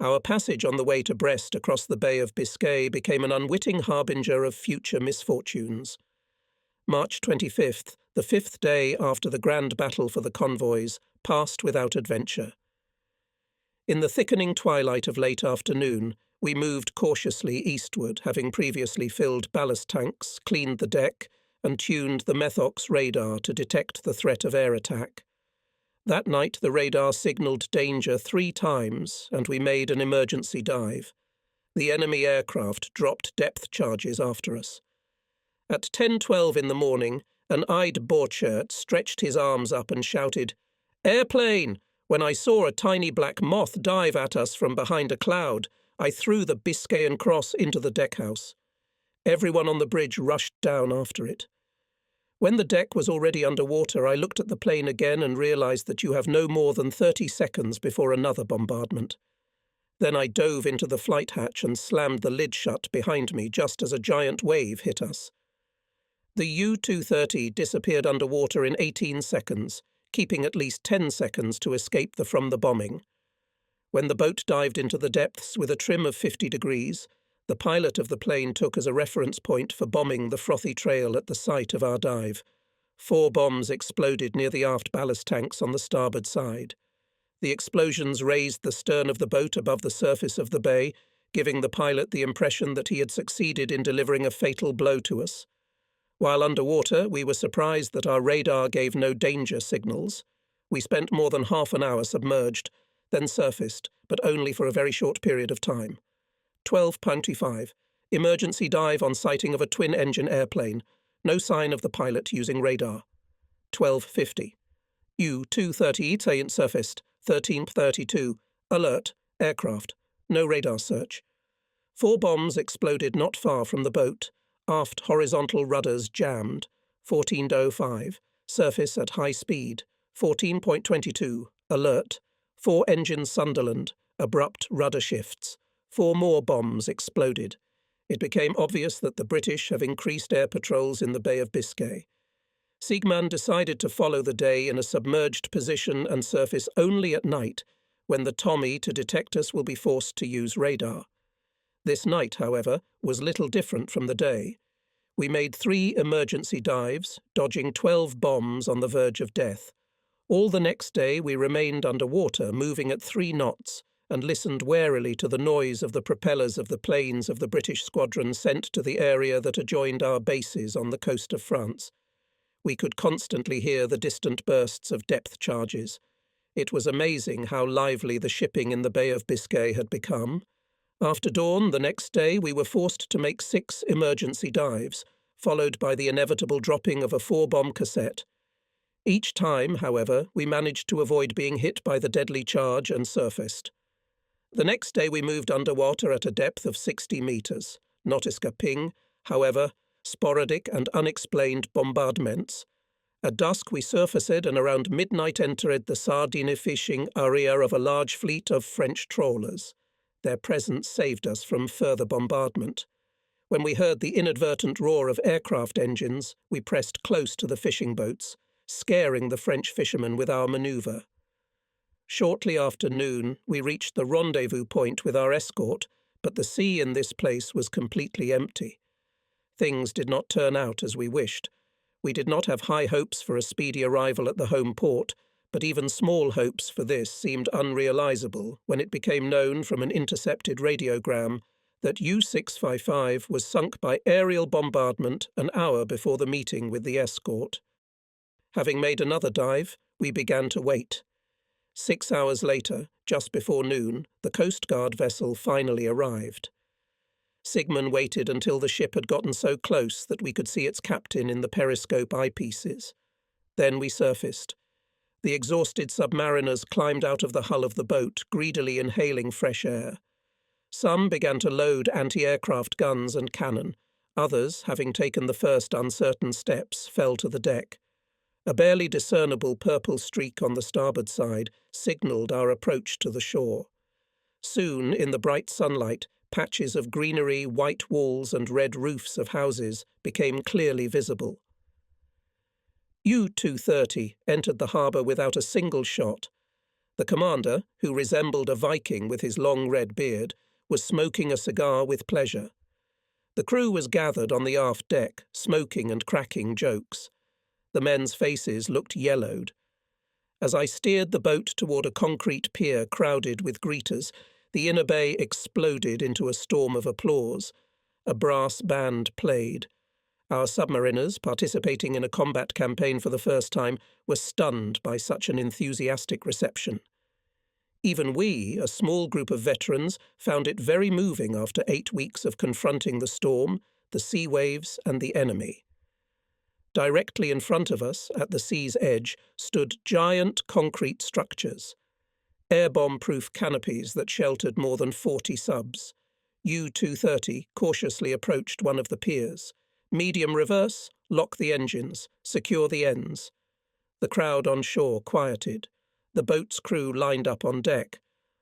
Our passage on the way to Brest across the Bay of Biscay became an unwitting harbinger of future misfortunes. March 25th, the 5th day after the grand battle for the convoys, passed without adventure. In the thickening twilight of late afternoon, we moved cautiously eastward, having previously filled ballast tanks, cleaned the deck, and tuned the Methox radar to detect the threat of air attack. That night the radar signalled danger 3 times, and we made an emergency dive. The enemy aircraft dropped depth charges after us. At 10:12 in the morning, an eyed Borchert stretched his arms up and shouted, "Airplane!" When I saw a tiny black moth dive at us from behind a cloud, I threw the Biscayan cross into the deckhouse. Everyone on the bridge rushed down after it. When the deck was already under water, I looked at the plane again and realized that you have no more than 30 seconds before another bombardment. Then I dove into the flight hatch and slammed the lid shut behind me just as a giant wave hit us. The U-230 disappeared underwater in 18 seconds, keeping at least 10 seconds to escape from the bombing. When the boat dived into the depths with a trim of 50 degrees, the pilot of the plane took as a reference point for bombing the frothy trail at the site of our dive. 4 bombs exploded near the aft ballast tanks on the starboard side. The explosions raised the stern of the boat above the surface of the bay, giving the pilot the impression that he had succeeded in delivering a fatal blow to us. While underwater, we were surprised that our radar gave no danger signals. We spent more than half an hour submerged, then surfaced, but only for a very short period of time. 12:25. Emergency dive on sighting of a twin-engine airplane. No sign of the pilot using radar. 12:50. U-230 ain't surfaced. 13:32. Alert. Aircraft. No radar search. 4 bombs exploded not far from the boat. Aft horizontal rudders jammed. 14:05. Surface at high speed. 14.22. Alert. 4 engines Sunderland. Abrupt rudder shifts. 4 more bombs exploded. It became obvious that the British have increased air patrols in the Bay of Biscay. Siegmann decided to follow the day in a submerged position and surface only at night, when the Tommy to detect us will be forced to use radar. This night, however, was little different from the day. We made 3 emergency dives, dodging 12 bombs on the verge of death. All the next day we remained underwater, moving at 3 knots, and listened warily to the noise of the propellers of the planes of the British squadron sent to the area that adjoined our bases on the coast of France. We could constantly hear the distant bursts of depth charges. It was amazing how lively the shipping in the Bay of Biscay had become. After dawn the next day we were forced to make 6 emergency dives, followed by the inevitable dropping of a 4-bomb cassette. Each time, however, we managed to avoid being hit by the deadly charge and surfaced. The next day we moved underwater at a depth of 60 metres, not escaping, however, sporadic and unexplained bombardments. At dusk we surfaced and around midnight entered the sardine fishing area of a large fleet of French trawlers. Their presence saved us from further bombardment. When we heard the inadvertent roar of aircraft engines, we pressed close to the fishing boats, scaring the French fishermen with our manoeuvre. Shortly after noon, we reached the rendezvous point with our escort, but the sea in this place was completely empty. Things did not turn out as we wished. We did not have high hopes for a speedy arrival at the home port, but even small hopes for this seemed unrealizable when it became known from an intercepted radiogram that U-655 was sunk by aerial bombardment an hour before the meeting with the escort. Having made another dive, we began to wait. 6 hours later, just before noon, the Coast Guard vessel finally arrived. Siegmann waited until the ship had gotten so close that we could see its captain in the periscope eyepieces. Then we surfaced. The exhausted submariners climbed out of the hull of the boat, greedily inhaling fresh air. Some began to load anti-aircraft guns and cannon. Others, having taken the first uncertain steps, fell to the deck. A barely discernible purple streak on the starboard side signalled our approach to the shore. Soon, in the bright sunlight, patches of greenery, white walls and red roofs of houses became clearly visible. U-230 entered the harbour without a single shot. The commander, who resembled a Viking with his long red beard, was smoking a cigar with pleasure. The crew was gathered on the aft deck, smoking and cracking jokes. The men's faces looked yellowed. As I steered the boat toward a concrete pier crowded with greeters, the inner bay exploded into a storm of applause. A brass band played. Our submariners, participating in a combat campaign for the first time, were stunned by such an enthusiastic reception. Even we, a small group of veterans, found it very moving after 8 weeks of confronting the storm, the sea waves, and the enemy. Directly in front of us, at the sea's edge, stood giant concrete structures, air bomb-proof canopies that sheltered more than 40 subs. U-230 cautiously approached one of the piers. Medium reverse, lock the engines, secure the ends. The crowd on shore quieted. The boat's crew lined up on deck.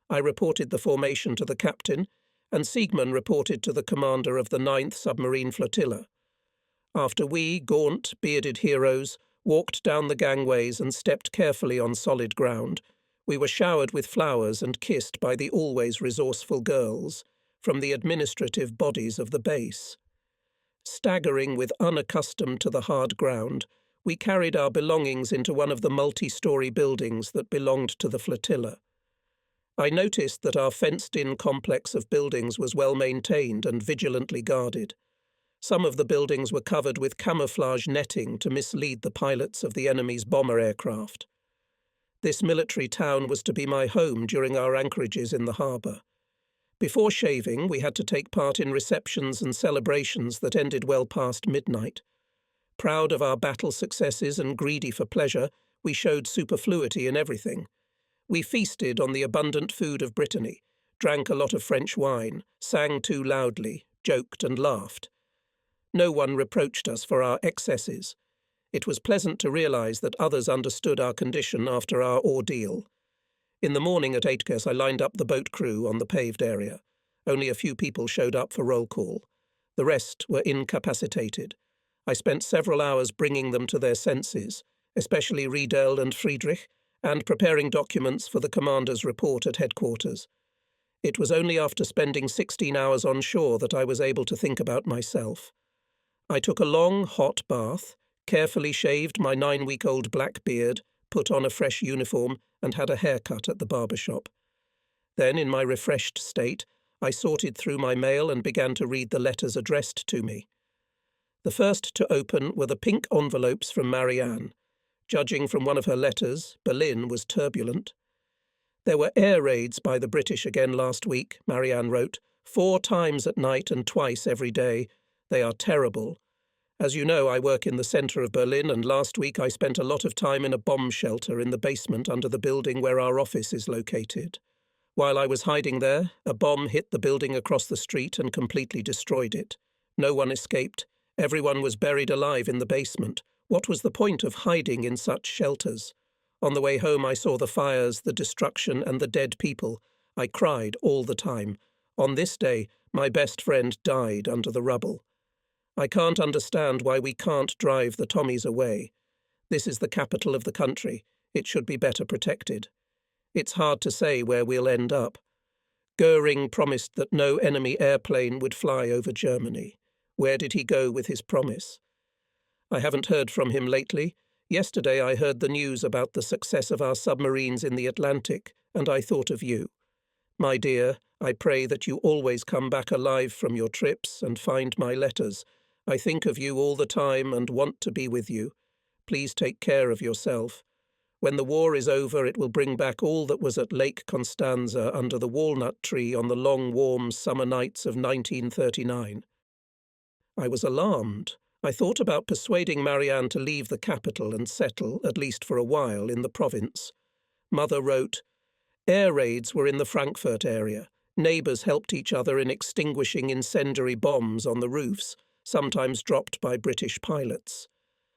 I reported the formation to the captain, and Siegmann reported to the commander of the 9th Submarine Flotilla. After we, gaunt, bearded heroes, walked down the gangways and stepped carefully on solid ground, we were showered with flowers and kissed by the always resourceful girls from the administrative bodies of the base. Staggering with unaccustomed to the hard ground, we carried our belongings into one of the multi-story buildings that belonged to the flotilla. I noticed that our fenced-in complex of buildings was well maintained and vigilantly guarded. Some of the buildings were covered with camouflage netting to mislead the pilots of the enemy's bomber aircraft. This military town was to be my home during our anchorages in the harbour. Before shaving, we had to take part in receptions and celebrations that ended well past midnight. Proud of our battle successes and greedy for pleasure, we showed superfluity in everything. We feasted on the abundant food of Brittany, drank a lot of French wine, sang too loudly, joked and laughed. No one reproached us for our excesses. It was pleasant to realize that others understood our condition after our ordeal. In the morning at Aitkas, I lined up the boat crew on the paved area. Only a few people showed up for roll call. The rest were incapacitated. I spent several hours bringing them to their senses, especially Riedel and Friedrich, and preparing documents for the commander's report at headquarters. It was only after spending 16 hours on shore that I was able to think about myself. I took a long, hot bath, carefully shaved my 9-week-old black beard, put on a fresh uniform, and had a haircut at the barber shop. Then, in my refreshed state, I sorted through my mail and began to read the letters addressed to me. The first to open were the pink envelopes from Marianne. Judging from one of her letters, Berlin was turbulent. There were air raids by the British again last week, Marianne wrote, 4 times at night and twice every day. They are terrible. As you know, I work in the centre of Berlin, and last week I spent a lot of time in a bomb shelter in the basement under the building where our office is located. While I was hiding there, a bomb hit the building across the street and completely destroyed it. No one escaped. Everyone was buried alive in the basement. What was the point of hiding in such shelters? On the way home I saw the fires, the destruction, and the dead people. I cried all the time. On this day, my best friend died under the rubble. I can't understand why we can't drive the Tommies away. This is the capital of the country. It should be better protected. It's hard to say where we'll end up. Goering promised that no enemy airplane would fly over Germany. Where did he go with his promise? I haven't heard from him lately. Yesterday I heard the news about the success of our submarines in the Atlantic, and I thought of you. My dear, I pray that you always come back alive from your trips and find my letters. I think of you all the time and want to be with you. Please take care of yourself. When the war is over, it will bring back all that was at Lake Constanza under the walnut tree on the long, warm summer nights of 1939. I was alarmed. I thought about persuading Marianne to leave the capital and settle, at least for a while, in the province. Mother wrote, "Air raids were in the Frankfurt area. Neighbours helped each other in extinguishing incendiary bombs on the roofs, sometimes dropped by British pilots.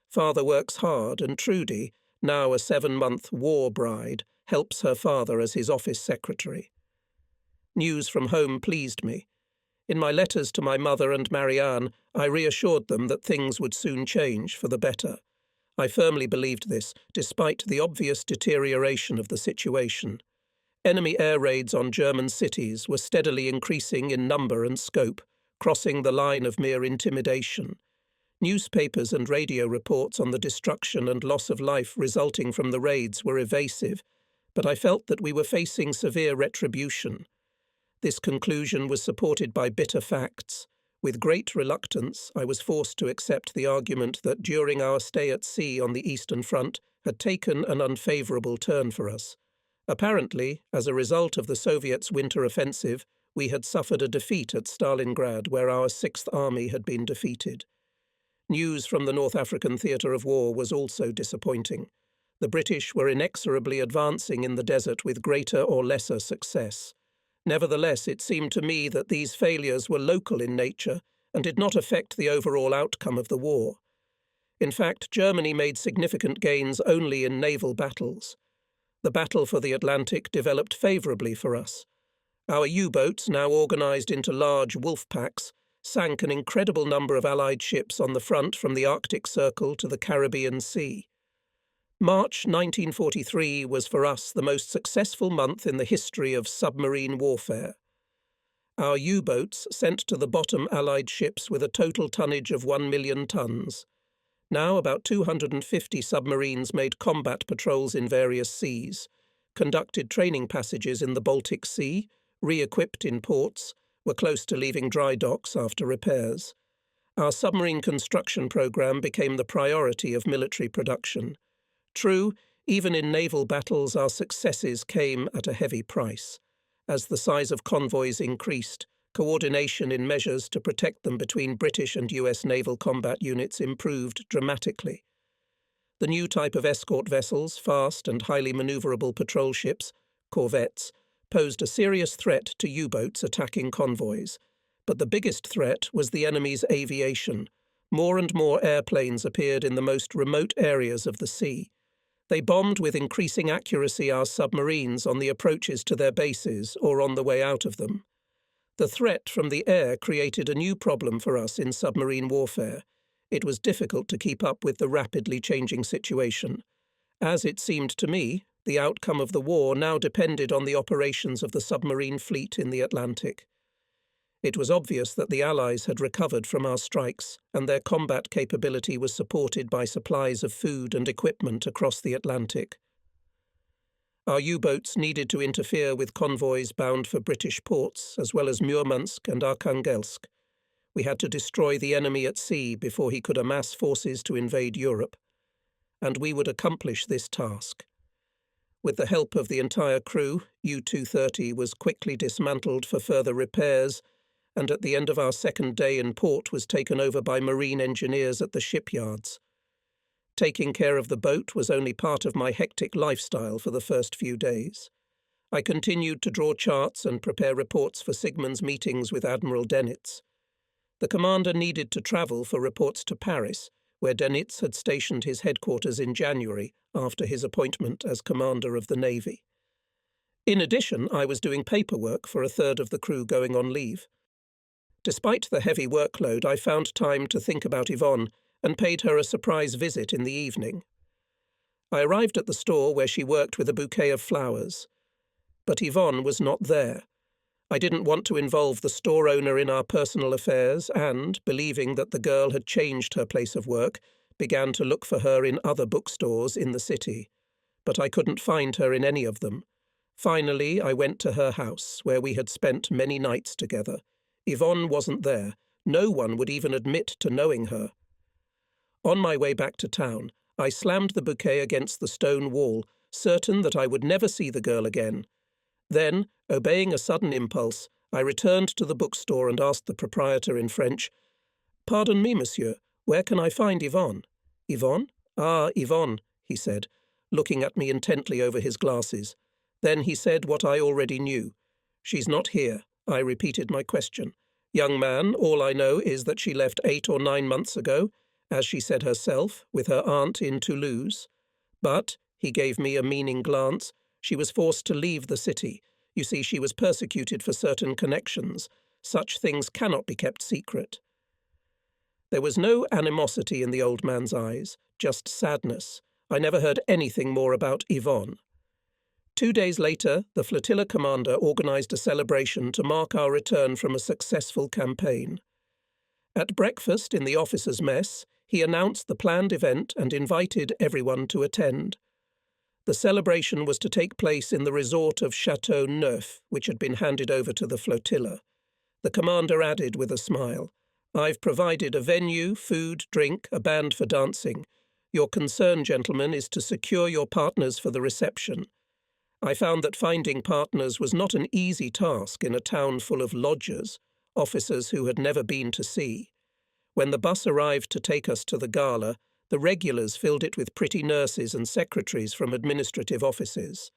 Father works hard, and Trudy, now a 7-month war bride, helps her father as his office secretary." News from home pleased me. In my letters to my mother and Marianne, I reassured them that things would soon change for the better. I firmly believed this, despite the obvious deterioration of the situation. Enemy air raids on German cities were steadily increasing in number and scope, crossing the line of mere intimidation. Newspapers and radio reports on the destruction and loss of life resulting from the raids were evasive, but I felt that we were facing severe retribution. This conclusion was supported by bitter facts. With great reluctance, I was forced to accept the argument that during our stay at sea on the Eastern Front had taken an unfavourable turn for us. Apparently, as a result of the Soviets' winter offensive, we had suffered a defeat at Stalingrad, where our Sixth Army had been defeated. News from the North African theatre of war was also disappointing. The British were inexorably advancing in the desert with greater or lesser success. Nevertheless, it seemed to me that these failures were local in nature and did not affect the overall outcome of the war. In fact, Germany made significant gains only in naval battles. The battle for the Atlantic developed favourably for us. Our U-boats, now organised into large wolf packs, sank an incredible number of Allied ships on the front from the Arctic Circle to the Caribbean Sea. March 1943 was for us the most successful month in the history of submarine warfare. Our U-boats sent to the bottom Allied ships with a total tonnage of 1 million tons. Now about 250 submarines made combat patrols in various seas, conducted training passages in the Baltic Sea, re-equipped in ports, were close to leaving dry docks after repairs. Our submarine construction program became the priority of military production. True, even in naval battles our successes came at a heavy price. As the size of convoys increased, coordination in measures to protect them between British and US naval combat units improved dramatically. The new type of escort vessels, fast and highly manoeuvrable patrol ships, corvettes, posed a serious threat to U-boats attacking convoys. But the biggest threat was the enemy's aviation. More and more airplanes appeared in the most remote areas of the sea. They bombed with increasing accuracy our submarines on the approaches to their bases or on the way out of them. The threat from the air created a new problem for us in submarine warfare. It was difficult to keep up with the rapidly changing situation. As it seemed to me, the outcome of the war now depended on the operations of the submarine fleet in the Atlantic. It was obvious that the Allies had recovered from our strikes, and their combat capability was supported by supplies of food and equipment across the Atlantic. Our U-boats needed to interfere with convoys bound for British ports, as well as Murmansk and Arkhangelsk. We had to destroy the enemy at sea before he could amass forces to invade Europe. And we would accomplish this task. With the help of the entire crew, U-230 was quickly dismantled for further repairs, and at the end of our second day in port was taken over by marine engineers at the shipyards. Taking care of the boat was only part of my hectic lifestyle for the first few days. I continued to draw charts and prepare reports for Sigmund's meetings with Admiral Dönitz. The commander needed to travel for reports to Paris, where Dönitz had stationed his headquarters in January after his appointment as commander of the Navy. In addition, I was doing paperwork for a third of the crew going on leave. Despite the heavy workload, I found time to think about Yvonne and paid her a surprise visit in the evening. I arrived at the store where she worked with a bouquet of flowers. But Yvonne was not there. I didn't want to involve the store owner in our personal affairs and, believing that the girl had changed her place of work, began to look for her in other bookstores in the city. But I couldn't find her in any of them. Finally, I went to her house, where we had spent many nights together. Yvonne wasn't there. No one would even admit to knowing her. On my way back to town, I slammed the bouquet against the stone wall, certain that I would never see the girl again. Then, obeying a sudden impulse, I returned to the bookstore and asked the proprietor in French, "Pardon me, monsieur, where can I find Yvonne?" "Yvonne? Ah, Yvonne," he said, looking at me intently over his glasses. Then he said what I already knew. "She's not here." I repeated my question. "Young man, all I know is that she left 8 or 9 months ago, as she said herself, with her aunt in Toulouse. But," he gave me a meaning glance, "she was forced to leave the city. You see, she was persecuted for certain connections. Such things cannot be kept secret." There was no animosity in the old man's eyes, just sadness. I never heard anything more about Yvonne. 2 days later, the flotilla commander organised a celebration to mark our return from a successful campaign. At breakfast in the officers' mess, he announced the planned event and invited everyone to attend. The celebration was to take place in the resort of Château Neuf, which had been handed over to the flotilla. The commander added with a smile, "I've provided a venue, food, drink, a band for dancing. Your concern, gentlemen, is to secure your partners for the reception." I found that finding partners was not an easy task in a town full of lodgers, officers who had never been to sea. When the bus arrived to take us to the gala, the regulars filled it with pretty nurses and secretaries from administrative offices.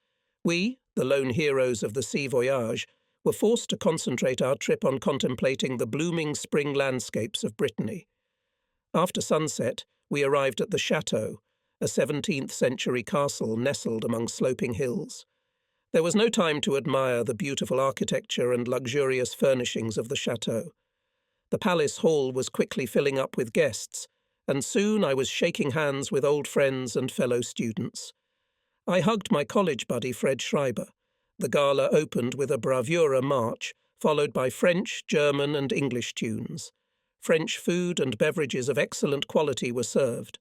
We, the lone heroes of the sea voyage, were forced to concentrate our trip on contemplating the blooming spring landscapes of Brittany. After sunset, we arrived at the Château, a 17th-century castle nestled among sloping hills. There was no time to admire the beautiful architecture and luxurious furnishings of the château. The palace hall was quickly filling up with guests, and soon I was shaking hands with old friends and fellow students. I hugged my college buddy Fred Schreiber. The gala opened with a bravura march, followed by French, German and English tunes. French food and beverages of excellent quality were served.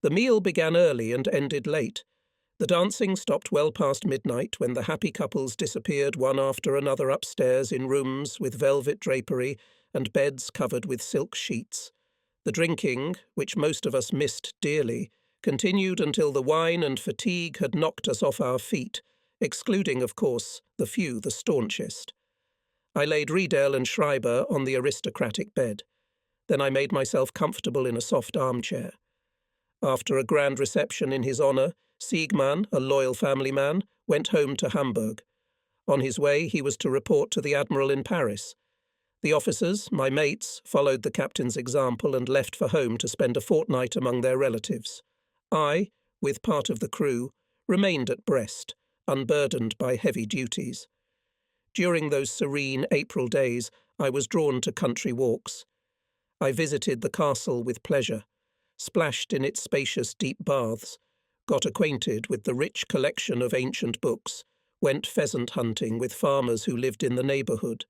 The meal began early and ended late. The dancing stopped well past midnight when the happy couples disappeared one after another upstairs in rooms with velvet drapery and beds covered with silk sheets. The drinking, which most of us missed dearly, continued until the wine and fatigue had knocked us off our feet, excluding, of course, the few the staunchest. I laid Riedel and Schreiber on the aristocratic bed. Then I made myself comfortable in a soft armchair. After a grand reception in his honour, Siegmann, a loyal family man, went home to Hamburg. On his way, he was to report to the Admiral in Paris. The officers, my mates, followed the captain's example and left for home to spend a fortnight among their relatives. I, with part of the crew, remained at Brest, unburdened by heavy duties. During those serene April days, I was drawn to country walks. I visited the castle with pleasure, splashed in its spacious deep baths, got acquainted with the rich collection of ancient books, went pheasant hunting with farmers who lived in the neighbourhood.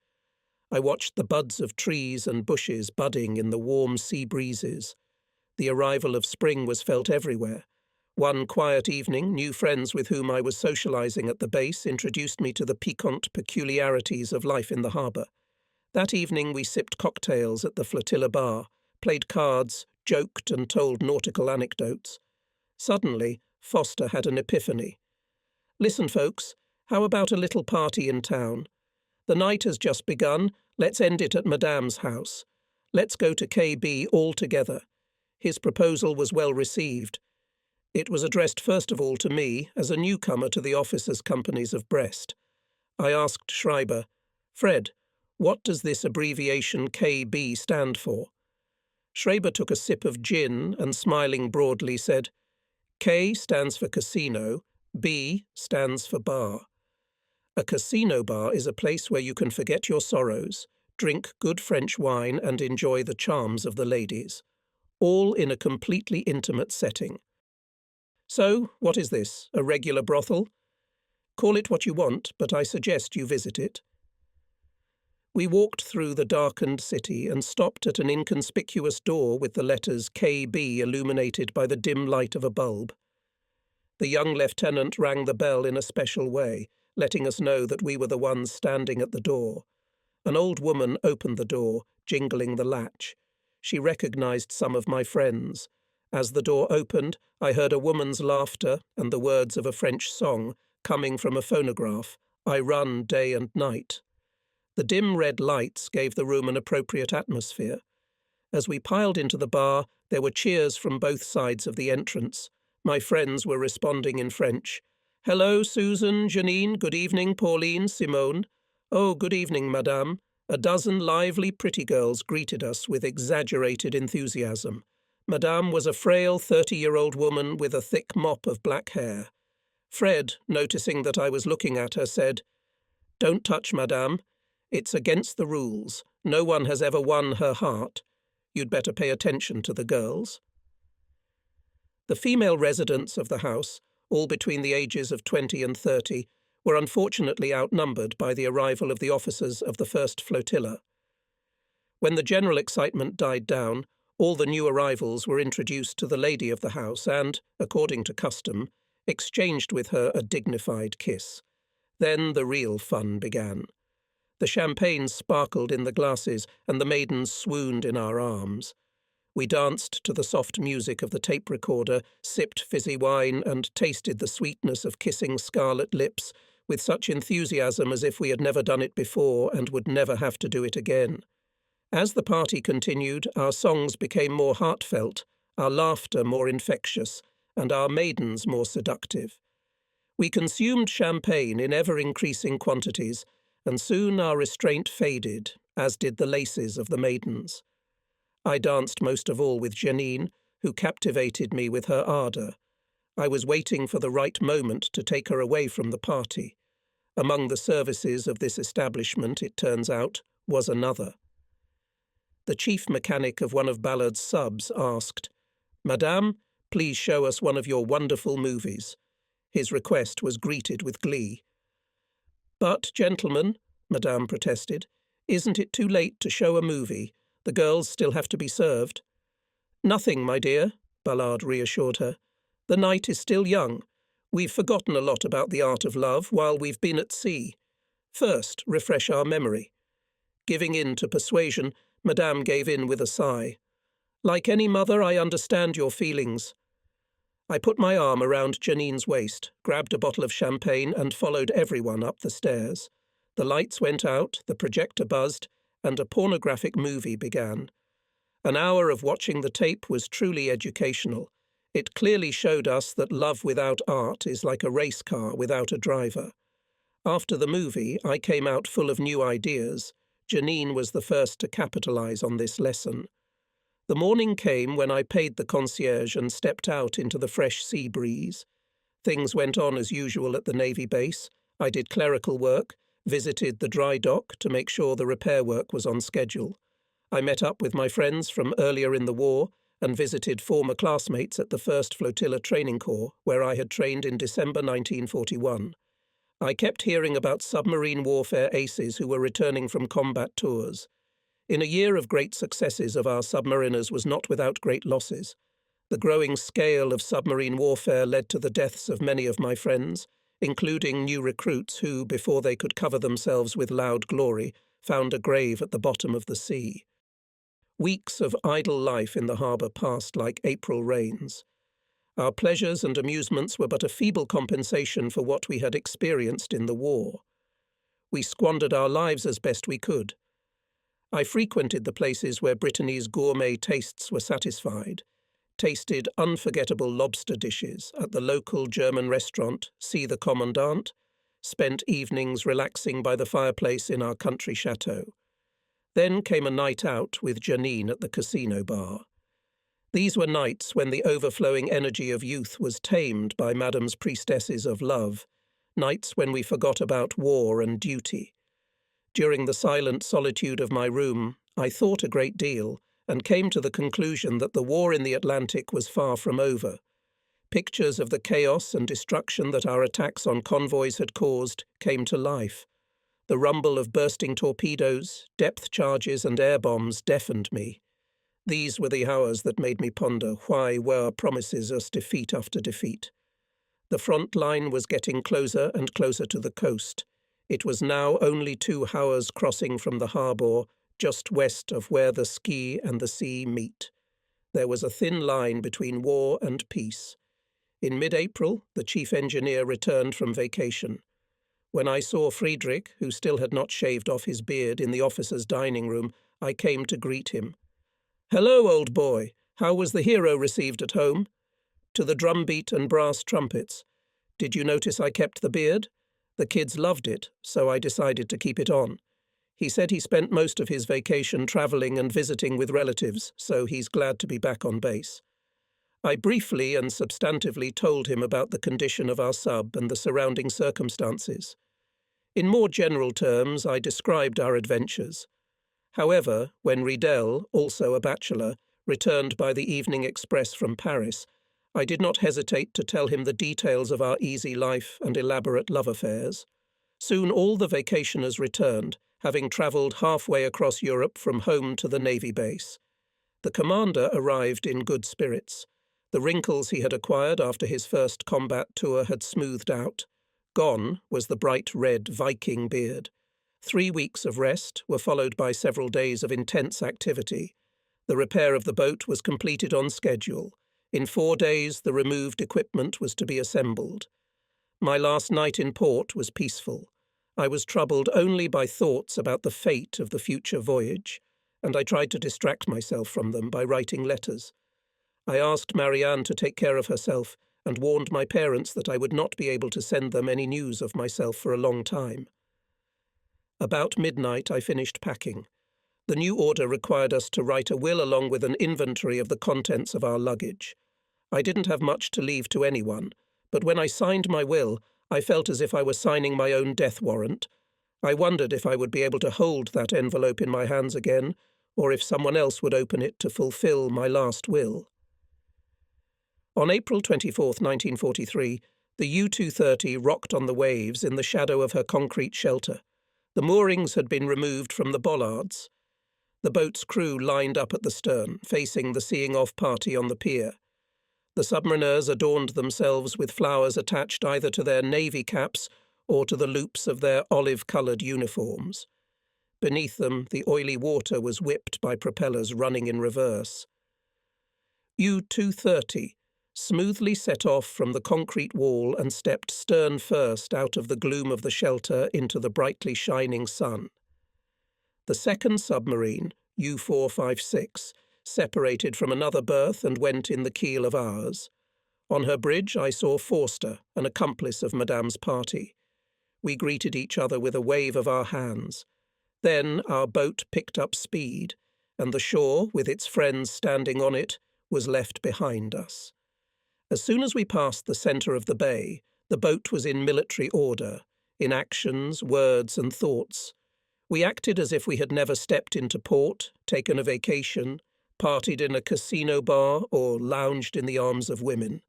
I watched the buds of trees and bushes budding in the warm sea breezes. The arrival of spring was felt everywhere. One quiet evening, new friends with whom I was socialising at the base introduced me to the piquant peculiarities of life in the harbour. That evening we sipped cocktails at the flotilla bar, played cards, joked and told nautical anecdotes. Suddenly, Foster had an epiphany. "Listen, folks, how about a little party in town? The night has just begun, let's end it at Madame's house. Let's go to KB all together." His proposal was well received. It was addressed first of all to me, as a newcomer to the officers' companies of Brest. I asked Schreiber, "Fred, what does this abbreviation KB stand for?" Schreiber took a sip of gin and, smiling broadly, said, "K stands for casino, B stands for bar. A casino bar is a place where you can forget your sorrows, drink good French wine and enjoy the charms of the ladies, all in a completely intimate setting. So, what is this, a regular brothel? Call it what you want, but I suggest you visit it." We walked through the darkened city and stopped at an inconspicuous door with the letters KB illuminated by the dim light of a bulb. The young lieutenant rang the bell in a special way, letting us know that we were the ones standing at the door. An old woman opened the door, jingling the latch. She recognized some of my friends. As the door opened, I heard a woman's laughter and the words of a French song coming from a phonograph, "I run day and night." The dim red lights gave the room an appropriate atmosphere. As we piled into the bar, there were cheers from both sides of the entrance. My friends were responding in French. "Hello, Susan, Janine, good evening, Pauline, Simone. Oh, good evening, madame." A dozen lively pretty girls greeted us with exaggerated enthusiasm. Madame was a frail 30-year-old woman with a thick mop of black hair. Fred, noticing that I was looking at her, said, "Don't touch madame. It's against the rules. No one has ever won her heart. You'd better pay attention to the girls." The female residents of the house, all between the ages of 20 and 30, were unfortunately outnumbered by the arrival of the officers of the first flotilla. When the general excitement died down, all the new arrivals were introduced to the lady of the house and, according to custom, exchanged with her a dignified kiss. Then the real fun began. The champagne sparkled in the glasses, and the maidens swooned in our arms. We danced to the soft music of the tape recorder, sipped fizzy wine, and tasted the sweetness of kissing scarlet lips with such enthusiasm as if we had never done it before and would never have to do it again. As the party continued, our songs became more heartfelt, our laughter more infectious, and our maidens more seductive. We consumed champagne in ever-increasing quantities, and soon our restraint faded, as did the laces of the maidens. I danced most of all with Janine, who captivated me with her ardour. I was waiting for the right moment to take her away from the party. Among the services of this establishment, it turns out, was another. The chief mechanic of one of Ballard's subs asked, "Madame, please show us one of your wonderful movies." His request was greeted with glee. "But, gentlemen," Madame protested, "isn't it too late to show a movie? The girls still have to be served." "Nothing, my dear," Ballard reassured her. "The night is still young. We've forgotten a lot about the art of love while we've been at sea. First, refresh our memory." Giving in to persuasion, Madame gave in with a sigh. "Like any mother, I understand your feelings." I put my arm around Janine's waist, grabbed a bottle of champagne, and followed everyone up the stairs. The lights went out, the projector buzzed, and a pornographic movie began. An hour of watching the tape was truly educational. It clearly showed us that love without art is like a race car without a driver. After the movie, I came out full of new ideas. Janine was the first to capitalize on this lesson. The morning came when I paid the concierge and stepped out into the fresh sea breeze. Things went on as usual at the Navy base. I did clerical work, visited the dry dock to make sure the repair work was on schedule. I met up with my friends from earlier in the war and visited former classmates at the 1st Flotilla Training Corps, where I had trained in December 1941. I kept hearing about submarine warfare aces who were returning from combat tours. In a year of great successes of our submariners was not without great losses. The growing scale of submarine warfare led to the deaths of many of my friends, including new recruits who, before they could cover themselves with loud glory, found a grave at the bottom of the sea. Weeks of idle life in the harbour passed like April rains. Our pleasures and amusements were but a feeble compensation for what we had experienced in the war. We squandered our lives as best we could. I frequented the places where Brittany's gourmet tastes were satisfied, tasted unforgettable lobster dishes at the local German restaurant See the Commandant, spent evenings relaxing by the fireplace in our country chateau. Then came a night out with Janine at the casino bar. These were nights when the overflowing energy of youth was tamed by Madame's priestesses of love, nights when we forgot about war and duty. During the silent solitude of my room, I thought a great deal and came to the conclusion that the war in the Atlantic was far from over. Pictures of the chaos and destruction that our attacks on convoys had caused came to life. The rumble of bursting torpedoes, depth charges, and air bombs deafened me. These were the hours that made me ponder why were promises us defeat after defeat. The front line was getting closer and closer to the coast. It was now only 2 hours crossing from the harbour, just west of where the ski and the sea meet. There was a thin line between war and peace. In mid-April, the chief engineer returned from vacation. When I saw Friedrich, who still had not shaved off his beard, in the officers' dining room, I came to greet him. "Hello, old boy. How was the hero received at home?" To the drumbeat and brass trumpets. "Did you notice I kept the beard? The kids loved it, so I decided to keep it on. He said he spent most of his vacation travelling and visiting with relatives, so he's glad to be back on base." I briefly and substantively told him about the condition of our sub and the surrounding circumstances. In more general terms, I described our adventures. However, when Riedel, also a bachelor, returned by the evening express from Paris, I did not hesitate to tell him the details of our easy life and elaborate love affairs. Soon all the vacationers returned, having travelled halfway across Europe from home to the Navy base. The commander arrived in good spirits. The wrinkles he had acquired after his first combat tour had smoothed out. Gone was the bright red Viking beard. 3 weeks of rest were followed by several days of intense activity. The repair of the boat was completed on schedule. In 4 days, the removed equipment was to be assembled. My last night in port was peaceful. I was troubled only by thoughts about the fate of the future voyage, and I tried to distract myself from them by writing letters. I asked Marianne to take care of herself and warned my parents that I would not be able to send them any news of myself for a long time. About midnight, I finished packing. The new order required us to write a will along with an inventory of the contents of our luggage. I didn't have much to leave to anyone, but when I signed my will, I felt as if I were signing my own death warrant. I wondered if I would be able to hold that envelope in my hands again, or if someone else would open it to fulfill my last will. On April 24, 1943, the U-230 rocked on the waves in the shadow of her concrete shelter. The moorings had been removed from the bollards. The boat's crew lined up at the stern, facing the seeing-off party on the pier. The submariners adorned themselves with flowers attached either to their navy caps or to the loops of their olive-coloured uniforms. Beneath them, the oily water was whipped by propellers running in reverse. U-230 smoothly set off from the concrete wall and stepped stern first out of the gloom of the shelter into the brightly shining sun. The second submarine, U-456, separated from another berth and went in the keel of ours. On her bridge I saw Forster, an accomplice of Madame's party. We greeted each other with a wave of our hands. Then our boat picked up speed, and the shore, with its friends standing on it, was left behind us. As soon as we passed the centre of the bay, the boat was in military order, in actions, words and thoughts. We acted as if we had never stepped into port, taken a vacation, partied in a casino bar or lounged in the arms of women.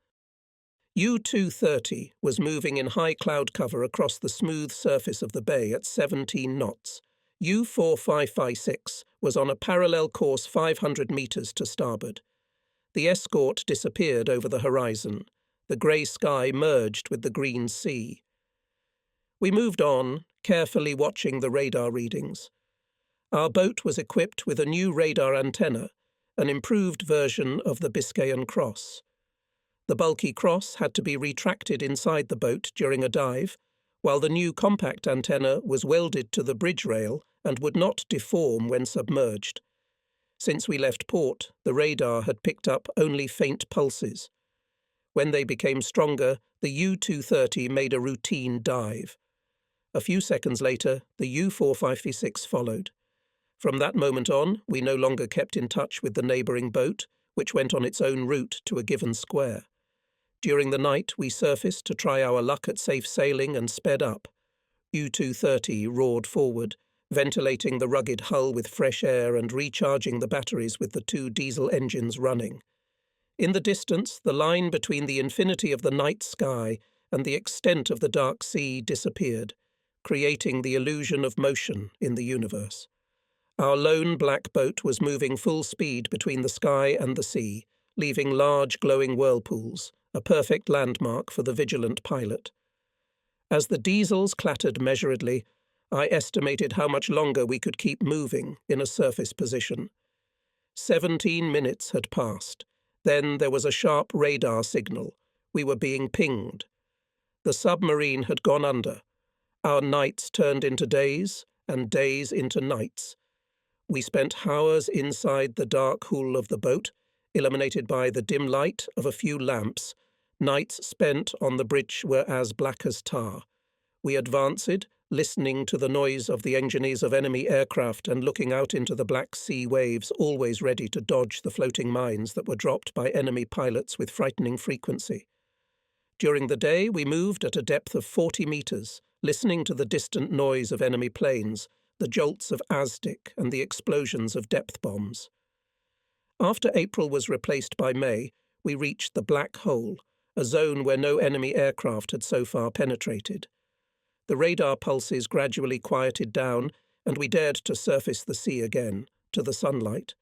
U-230 was moving in high cloud cover across the smooth surface of the bay at 17 knots. U-456 was on a parallel course 500 metres to starboard. The escort disappeared over the horizon. The grey sky merged with the green sea. We moved on, carefully watching the radar readings. Our boat was equipped with a new radar antenna, an improved version of the Biscayan cross. The bulky cross had to be retracted inside the boat during a dive, while the new compact antenna was welded to the bridge rail and would not deform when submerged. Since we left port, the radar had picked up only faint pulses. When they became stronger, the U-230 made a routine dive. A few seconds later, the U-456 followed. From that moment on, we no longer kept in touch with the neighbouring boat, which went on its own route to a given square. During the night, we surfaced to try our luck at safe sailing and sped up. U-230 roared forward, ventilating the rugged hull with fresh air and recharging the batteries with the 2 diesel engines running. In the distance, the line between the infinity of the night sky and the extent of the dark sea disappeared, creating the illusion of motion in the universe. Our lone black boat was moving full speed between the sky and the sea, leaving large glowing whirlpools, a perfect landmark for the vigilant pilot. As the diesels clattered measuredly, I estimated how much longer we could keep moving in a surface position. 17 minutes had passed. Then there was a sharp radar signal. We were being pinged. The submarine had gone under. Our nights turned into days, and days into nights. We spent hours inside the dark hull of the boat, illuminated by the dim light of a few lamps. Nights spent on the bridge were as black as tar. We advanced, listening to the noise of the engineers of enemy aircraft and looking out into the Black Sea waves, always ready to dodge the floating mines that were dropped by enemy pilots with frightening frequency. During the day, we moved at a depth of 40 metres, listening to the distant noise of enemy planes, the jolts of Aztec and the explosions of depth bombs. After April was replaced by May, we reached the Black Hole, a zone where no enemy aircraft had so far penetrated. The radar pulses gradually quieted down, and we dared to surface the sea again, to the sunlight.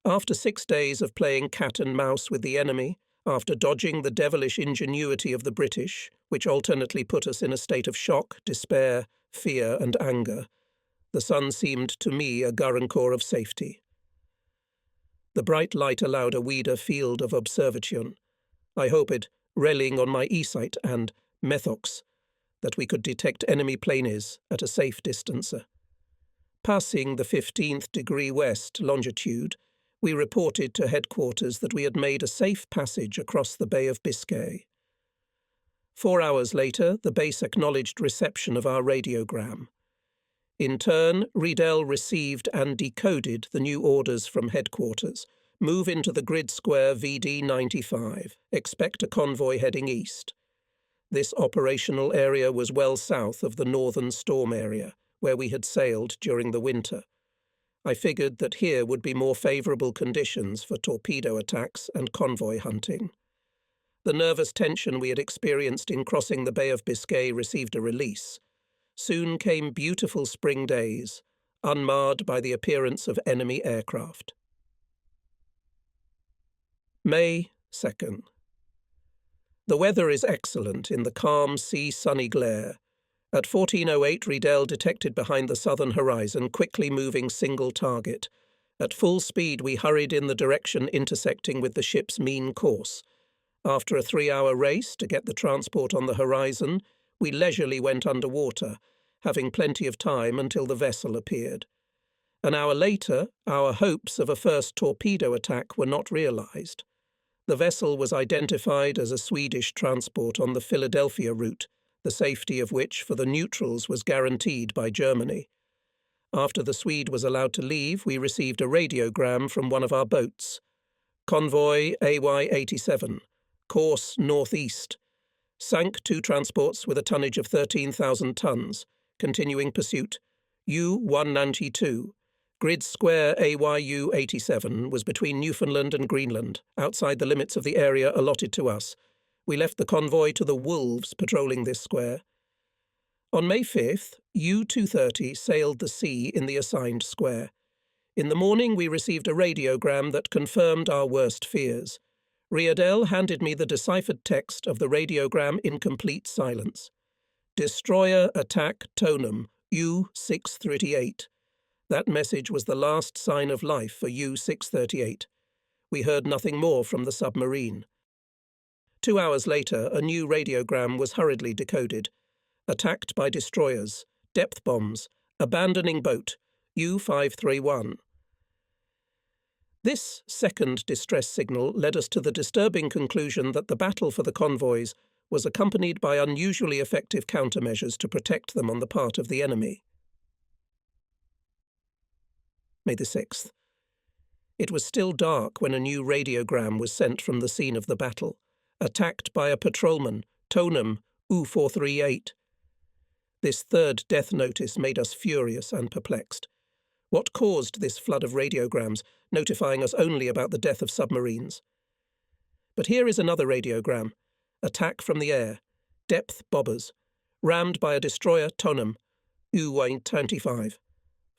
After 6 days of playing cat and mouse with the enemy, after dodging the devilish ingenuity of the British, which alternately put us in a state of shock, despair, fear and anger, the sun seemed to me a guarantor of safety. The bright light allowed a wider field of observation. I hoped, relying on my e-sight and methox, that we could detect enemy planes at a safe distance. Passing the 15th degree west longitude, we reported to headquarters that we had made a safe passage across the Bay of Biscay. 4 hours later, the base acknowledged reception of our radiogram. In turn, Riedel received and decoded the new orders from headquarters. Move into the grid square VD95. Expect a convoy heading east. This operational area was well south of the northern storm area, where we had sailed during the winter. I figured that here would be more favourable conditions for torpedo attacks and convoy hunting. The nervous tension we had experienced in crossing the Bay of Biscay received a release. Soon came beautiful spring days, unmarred by the appearance of enemy aircraft. May 2nd. The weather is excellent in the calm sea-sunny glare. At 14:08, Riedel detected behind the southern horizon, quickly moving single target. At full speed, we hurried in the direction intersecting with the ship's mean course. After a 3-hour race to get the transport on the horizon, we leisurely went underwater, having plenty of time until the vessel appeared. An hour later, our hopes of a first torpedo attack were not realized. The vessel was identified as a Swedish transport on the Philadelphia route, the safety of which for the neutrals was guaranteed by Germany. After the Swede was allowed to leave, we received a radiogram from one of our boats. Convoy AY-87, course northeast. Sank 2 transports with a tonnage of 13,000 tons. Continuing pursuit. U-192. Grid square AYU-87 was between Newfoundland and Greenland, outside the limits of the area allotted to us. We left the convoy to the wolves patrolling this square. On May 5th, U-230 sailed the sea in the assigned square. In the morning, we received a radiogram that confirmed our worst fears. Riedel handed me the deciphered text of the radiogram in complete silence. Destroyer attack Tonum, U-638. That message was the last sign of life for U-638. We heard nothing more from the submarine. 2 hours later, a new radiogram was hurriedly decoded. Attacked by destroyers, depth bombs, abandoning boat, U-531. This second distress signal led us to the disturbing conclusion that the battle for the convoys was accompanied by unusually effective countermeasures to protect them on the part of the enemy. May the 6th. It was still dark when a new radiogram was sent from the scene of the battle. Attacked by a patrolman, Tonum, U-438. This third death notice made us furious and perplexed. What caused this flood of radiograms, notifying us only about the death of submarines? But here is another radiogram. Attack from the air. Depth bobbers. Rammed by a destroyer, Tonum, U-125.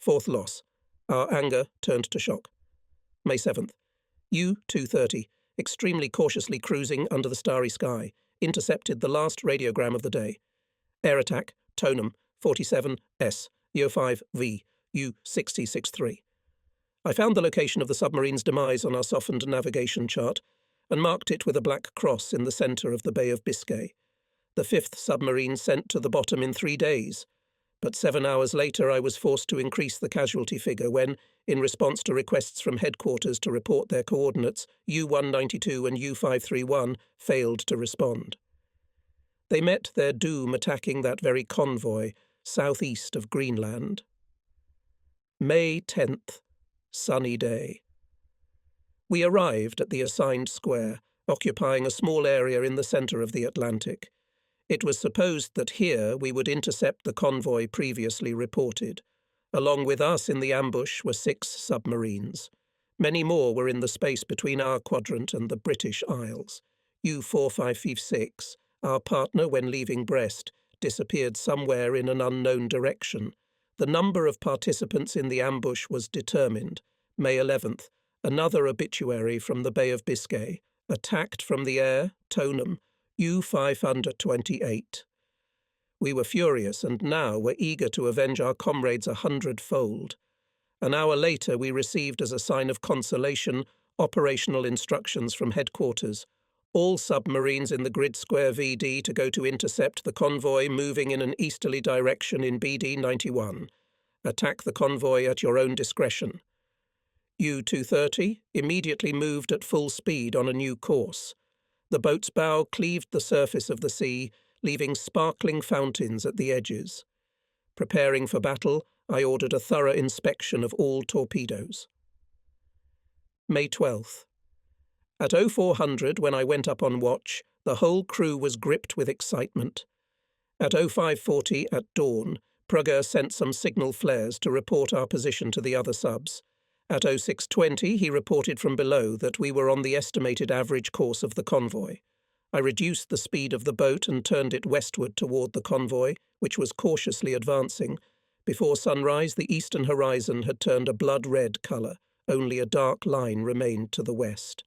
4th loss. Our anger turned to shock. May 7th. U-230. Extremely cautiously cruising under the starry sky, intercepted the last radiogram of the day. Air attack, Tonum, 47S, U-5V, U-6063. I found the location of the submarine's demise on our softened navigation chart and marked it with a black cross in the centre of the Bay of Biscay. The 5th submarine sent to the bottom in 3 days. But 7 hours later I was forced to increase the casualty figure when, in response to requests from headquarters to report their coordinates, U-192 and U-531 failed to respond. They met their doom attacking that very convoy, southeast of Greenland. May 10th. Sunny day. We arrived at the assigned square, occupying a small area in the centre of the Atlantic. It was supposed that here we would intercept the convoy previously reported. Along with us in the ambush were 6 submarines. Many more were in the space between our quadrant and the British Isles. U-4556, our partner when leaving Brest, disappeared somewhere in an unknown direction. The number of participants in the ambush was determined. May 11th, another obituary from the Bay of Biscay. Attacked from the air, Tonham, U-528. We were furious and now were eager to avenge our comrades 100-fold. An hour later we received as a sign of consolation operational instructions from headquarters. All submarines in the grid square VD to go to intercept the convoy moving in an easterly direction in BD 91. Attack the convoy at your own discretion. U-230 immediately moved at full speed on a new course. The boat's bow cleaved the surface of the sea, leaving sparkling fountains at the edges. Preparing for battle, I ordered a thorough inspection of all torpedoes. May 12th. At 0400, when I went up on watch, the whole crew was gripped with excitement. At 0540 at dawn, Prugger sent some signal flares to report our position to the other subs. At 0620, he reported from below that we were on the estimated average course of the convoy. I reduced the speed of the boat and turned it westward toward the convoy, which was cautiously advancing. Before sunrise, the eastern horizon had turned a blood-red colour. Only a dark line remained to the west.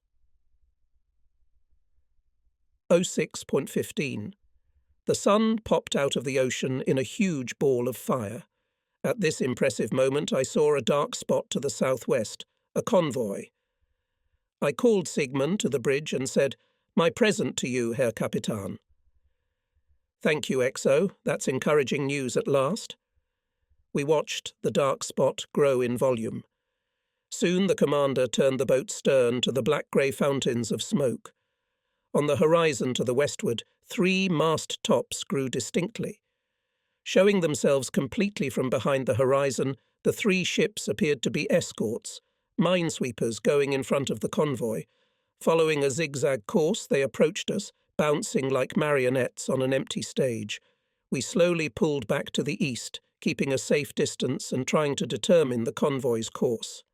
06.15. The sun popped out of the ocean in a huge ball of fire. At this impressive moment, I saw a dark spot to the southwest, a convoy. I called Sigmund to the bridge and said, "My present to you, Herr Capitan." "Thank you, XO. That's encouraging news at last." We watched the dark spot grow in volume. Soon the commander turned the boat's stern to the black-grey fountains of smoke. On the horizon to the westward, 3 mast tops grew distinctly. Showing themselves completely from behind the horizon, the 3 ships appeared to be escorts, minesweepers going in front of the convoy. Following a zigzag course, they approached us, bouncing like marionettes on an empty stage. We slowly pulled back to the east, keeping a safe distance and trying to determine the convoy's course.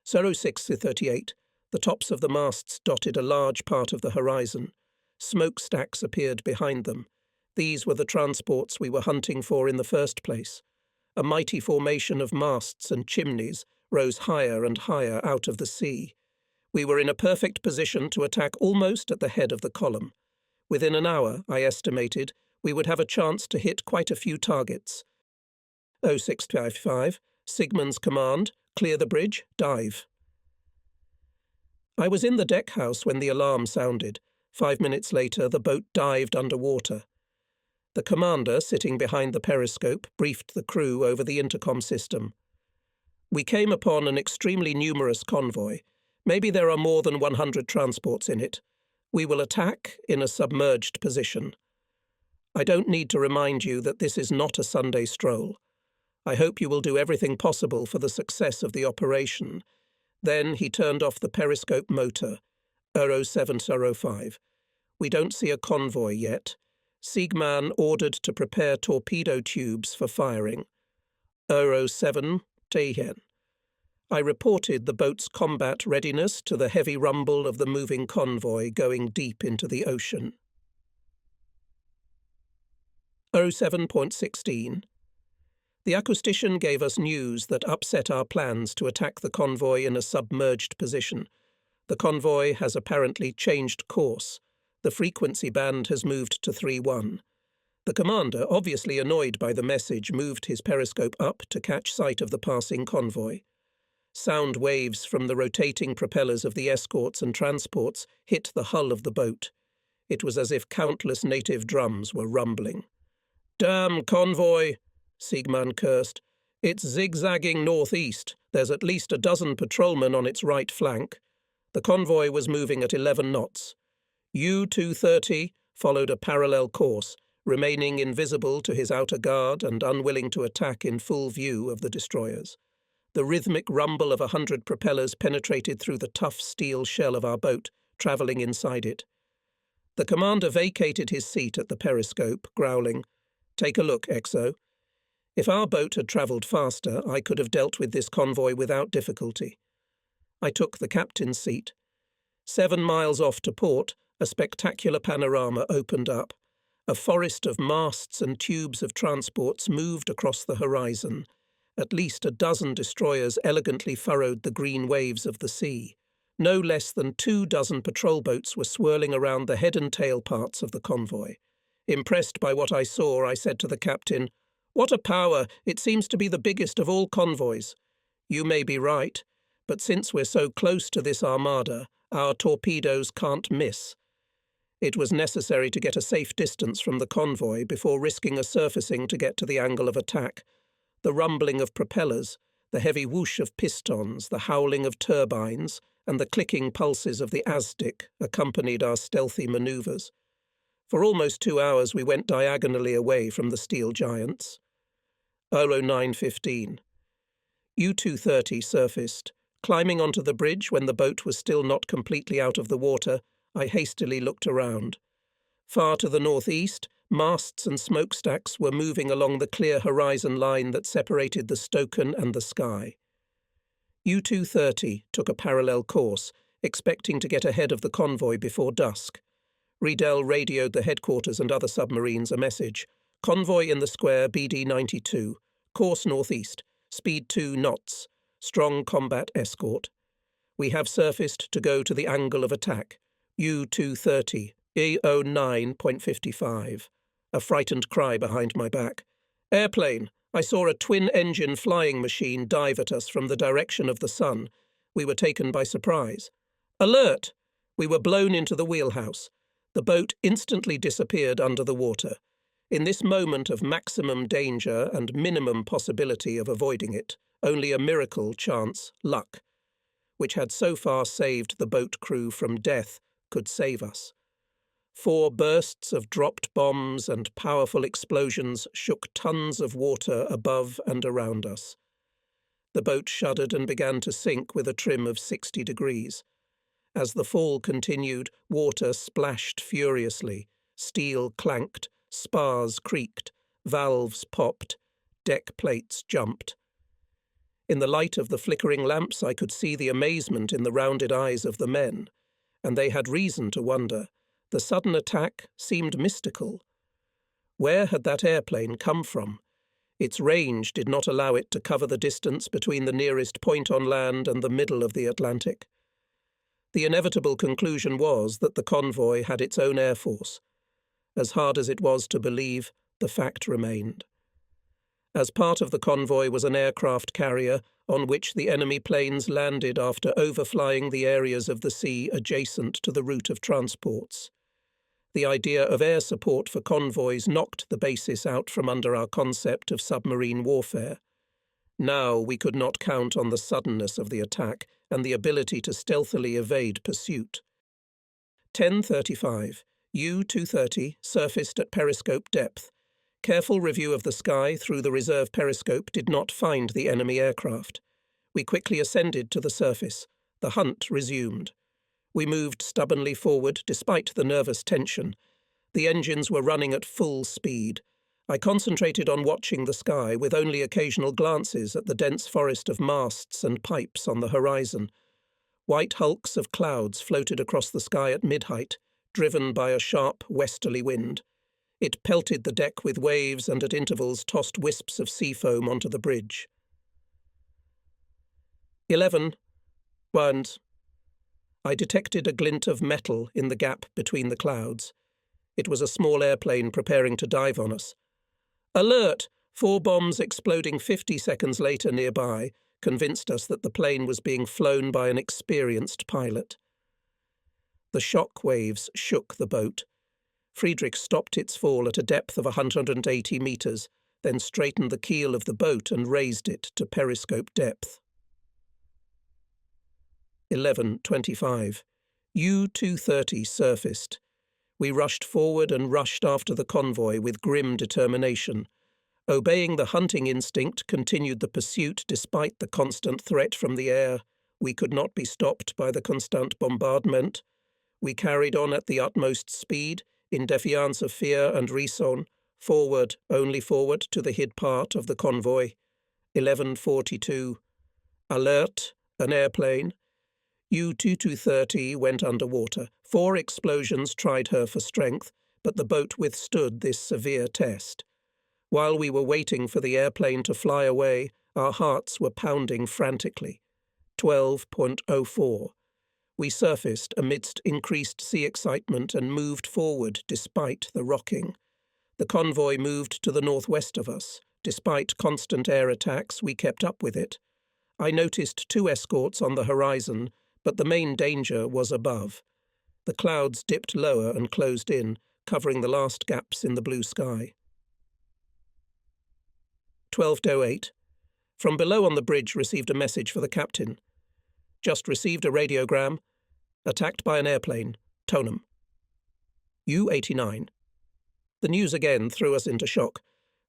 06:38, the tops of the masts dotted a large part of the horizon. Smokestacks appeared behind them. These were the transports we were hunting for in the first place. A mighty formation of masts and chimneys rose higher and higher out of the sea. We were in a perfect position to attack almost at the head of the column. Within an hour, I estimated, we would have a chance to hit quite a few targets. 0655, Sigmund's command, clear the bridge, dive. I was in the deck house when the alarm sounded. 5 minutes later, the boat dived underwater. The commander, sitting behind the periscope, briefed the crew over the intercom system. "We came upon an extremely numerous convoy. Maybe there are more than 100 transports in it. We will attack in a submerged position. I don't need to remind you that this is not a Sunday stroll. I hope you will do everything possible for the success of the operation." Then he turned off the periscope motor. 0705. "We don't see a convoy yet. Siegmann ordered to prepare torpedo tubes for firing." 07 Tehen. I reported the boat's combat readiness to the heavy rumble of the moving convoy going deep into the ocean. 07.16. The acoustician gave us news that upset our plans to attack the convoy in a submerged position. The convoy has apparently changed course. The frequency band has moved to 3-1. The commander, obviously annoyed by the message, moved his periscope up to catch sight of the passing convoy. Sound waves from the rotating propellers of the escorts and transports hit the hull of the boat. It was as if countless native drums were rumbling. "Damn convoy!" Siegmann cursed. "It's zigzagging northeast. There's at least a dozen patrolmen on its right flank." The convoy was moving at 11 knots. U-230 followed a parallel course, remaining invisible to his outer guard and unwilling to attack in full view of the destroyers. The rhythmic rumble of 100 propellers penetrated through the tough steel shell of our boat, travelling inside it. The commander vacated his seat at the periscope, growling, "Take a look, XO. If our boat had travelled faster, I could have dealt with this convoy without difficulty." I took the captain's seat. 7 miles off to port, a spectacular panorama opened up. A forest of masts and tubes of transports moved across the horizon. At least a dozen destroyers elegantly furrowed the green waves of the sea. No less than 24 patrol boats were swirling around the head and tail parts of the convoy. Impressed by what I saw, I said to the captain, "What a power! It seems to be the biggest of all convoys." "You may be right, but since we're so close to this armada, our torpedoes can't miss." It was necessary to get a safe distance from the convoy before risking a surfacing to get to the angle of attack. The rumbling of propellers, the heavy whoosh of pistons, the howling of turbines, and the clicking pulses of the Aztec accompanied our stealthy manoeuvres. For almost 2 hours we went diagonally away from the steel giants. 09:15. U-230 surfaced. Climbing onto the bridge when the boat was still not completely out of the water, I hastily looked around. Far to the northeast, masts and smokestacks were moving along the clear horizon line that separated the Stoken and the sky. U-230 took a parallel course, expecting to get ahead of the convoy before dusk. Riedel radioed the headquarters and other submarines a message. "Convoy in the square BD-92, course northeast, speed 2 knots, strong combat escort. We have surfaced to go to the angle of attack. U-230, E09.55. A frightened cry behind my back. "Airplane! I saw a twin-engine flying machine dive at us from the direction of the sun. We were taken by surprise. Alert! We were blown into the wheelhouse. The boat instantly disappeared under the water. In this moment of maximum danger and minimum possibility of avoiding it, only a miracle, chance, luck, which had so far saved the boat crew from death, could save us. 4 bursts of dropped bombs and powerful explosions shook tons of water above and around us. The boat shuddered and began to sink with a trim of 60 degrees. As the fall continued, water splashed furiously, steel clanked, spars creaked, valves popped, deck plates jumped. In the light of the flickering lamps I could see the amazement in the rounded eyes of the men, and they had reason to wonder. The sudden attack seemed mystical. Where had that airplane come from? Its range did not allow it to cover the distance between the nearest point on land and the middle of the Atlantic. The inevitable conclusion was that the convoy had its own air force. As hard as it was to believe, the fact remained. As part of the convoy was an aircraft carrier on which the enemy planes landed after overflying the areas of the sea adjacent to the route of transports. The idea of air support for convoys knocked the basis out from under our concept of submarine warfare. Now we could not count on the suddenness of the attack and the ability to stealthily evade pursuit. 10:35. U-230 surfaced at periscope depth. Careful review of the sky through the reserve periscope did not find the enemy aircraft. We quickly ascended to the surface. The hunt resumed. We moved stubbornly forward despite the nervous tension. The engines were running at full speed. I concentrated on watching the sky with only occasional glances at the dense forest of masts and pipes on the horizon. White hulks of clouds floated across the sky at mid-height, driven by a sharp westerly wind. It pelted the deck with waves and at intervals tossed wisps of sea foam onto the bridge. 11:1. I detected a glint of metal in the gap between the clouds. It was a small airplane preparing to dive on us. Alert! 4 bombs exploding 50 seconds later nearby convinced us that the plane was being flown by an experienced pilot. The shock waves shook the boat. Friedrich stopped its fall at a depth of 180 meters, then straightened the keel of the boat and raised it to periscope depth. 11:25. U-230 surfaced. We rushed forward and rushed after the convoy with grim determination. Obeying the hunting instinct continued the pursuit despite the constant threat from the air. We could not be stopped by the constant bombardment. We carried on at the utmost speed, in defiance of fear and reason, forward, only forward to the hid part of the convoy. 11:42. Alert, an airplane. U-2230 went underwater. 4 explosions tried her for strength, but the boat withstood this severe test. While we were waiting for the airplane to fly away, our hearts were pounding frantically. 12.04. We surfaced amidst increased sea excitement and moved forward despite the rocking. The convoy moved to the northwest of us. Despite constant air attacks, we kept up with it. I noticed 2 escorts on the horizon, but the main danger was above. The clouds dipped lower and closed in, covering the last gaps in the blue sky. 12:08. From below on the bridge received a message for the captain. Just received a radiogram. Attacked by an airplane. Tonham. U-89. The news again threw us into shock.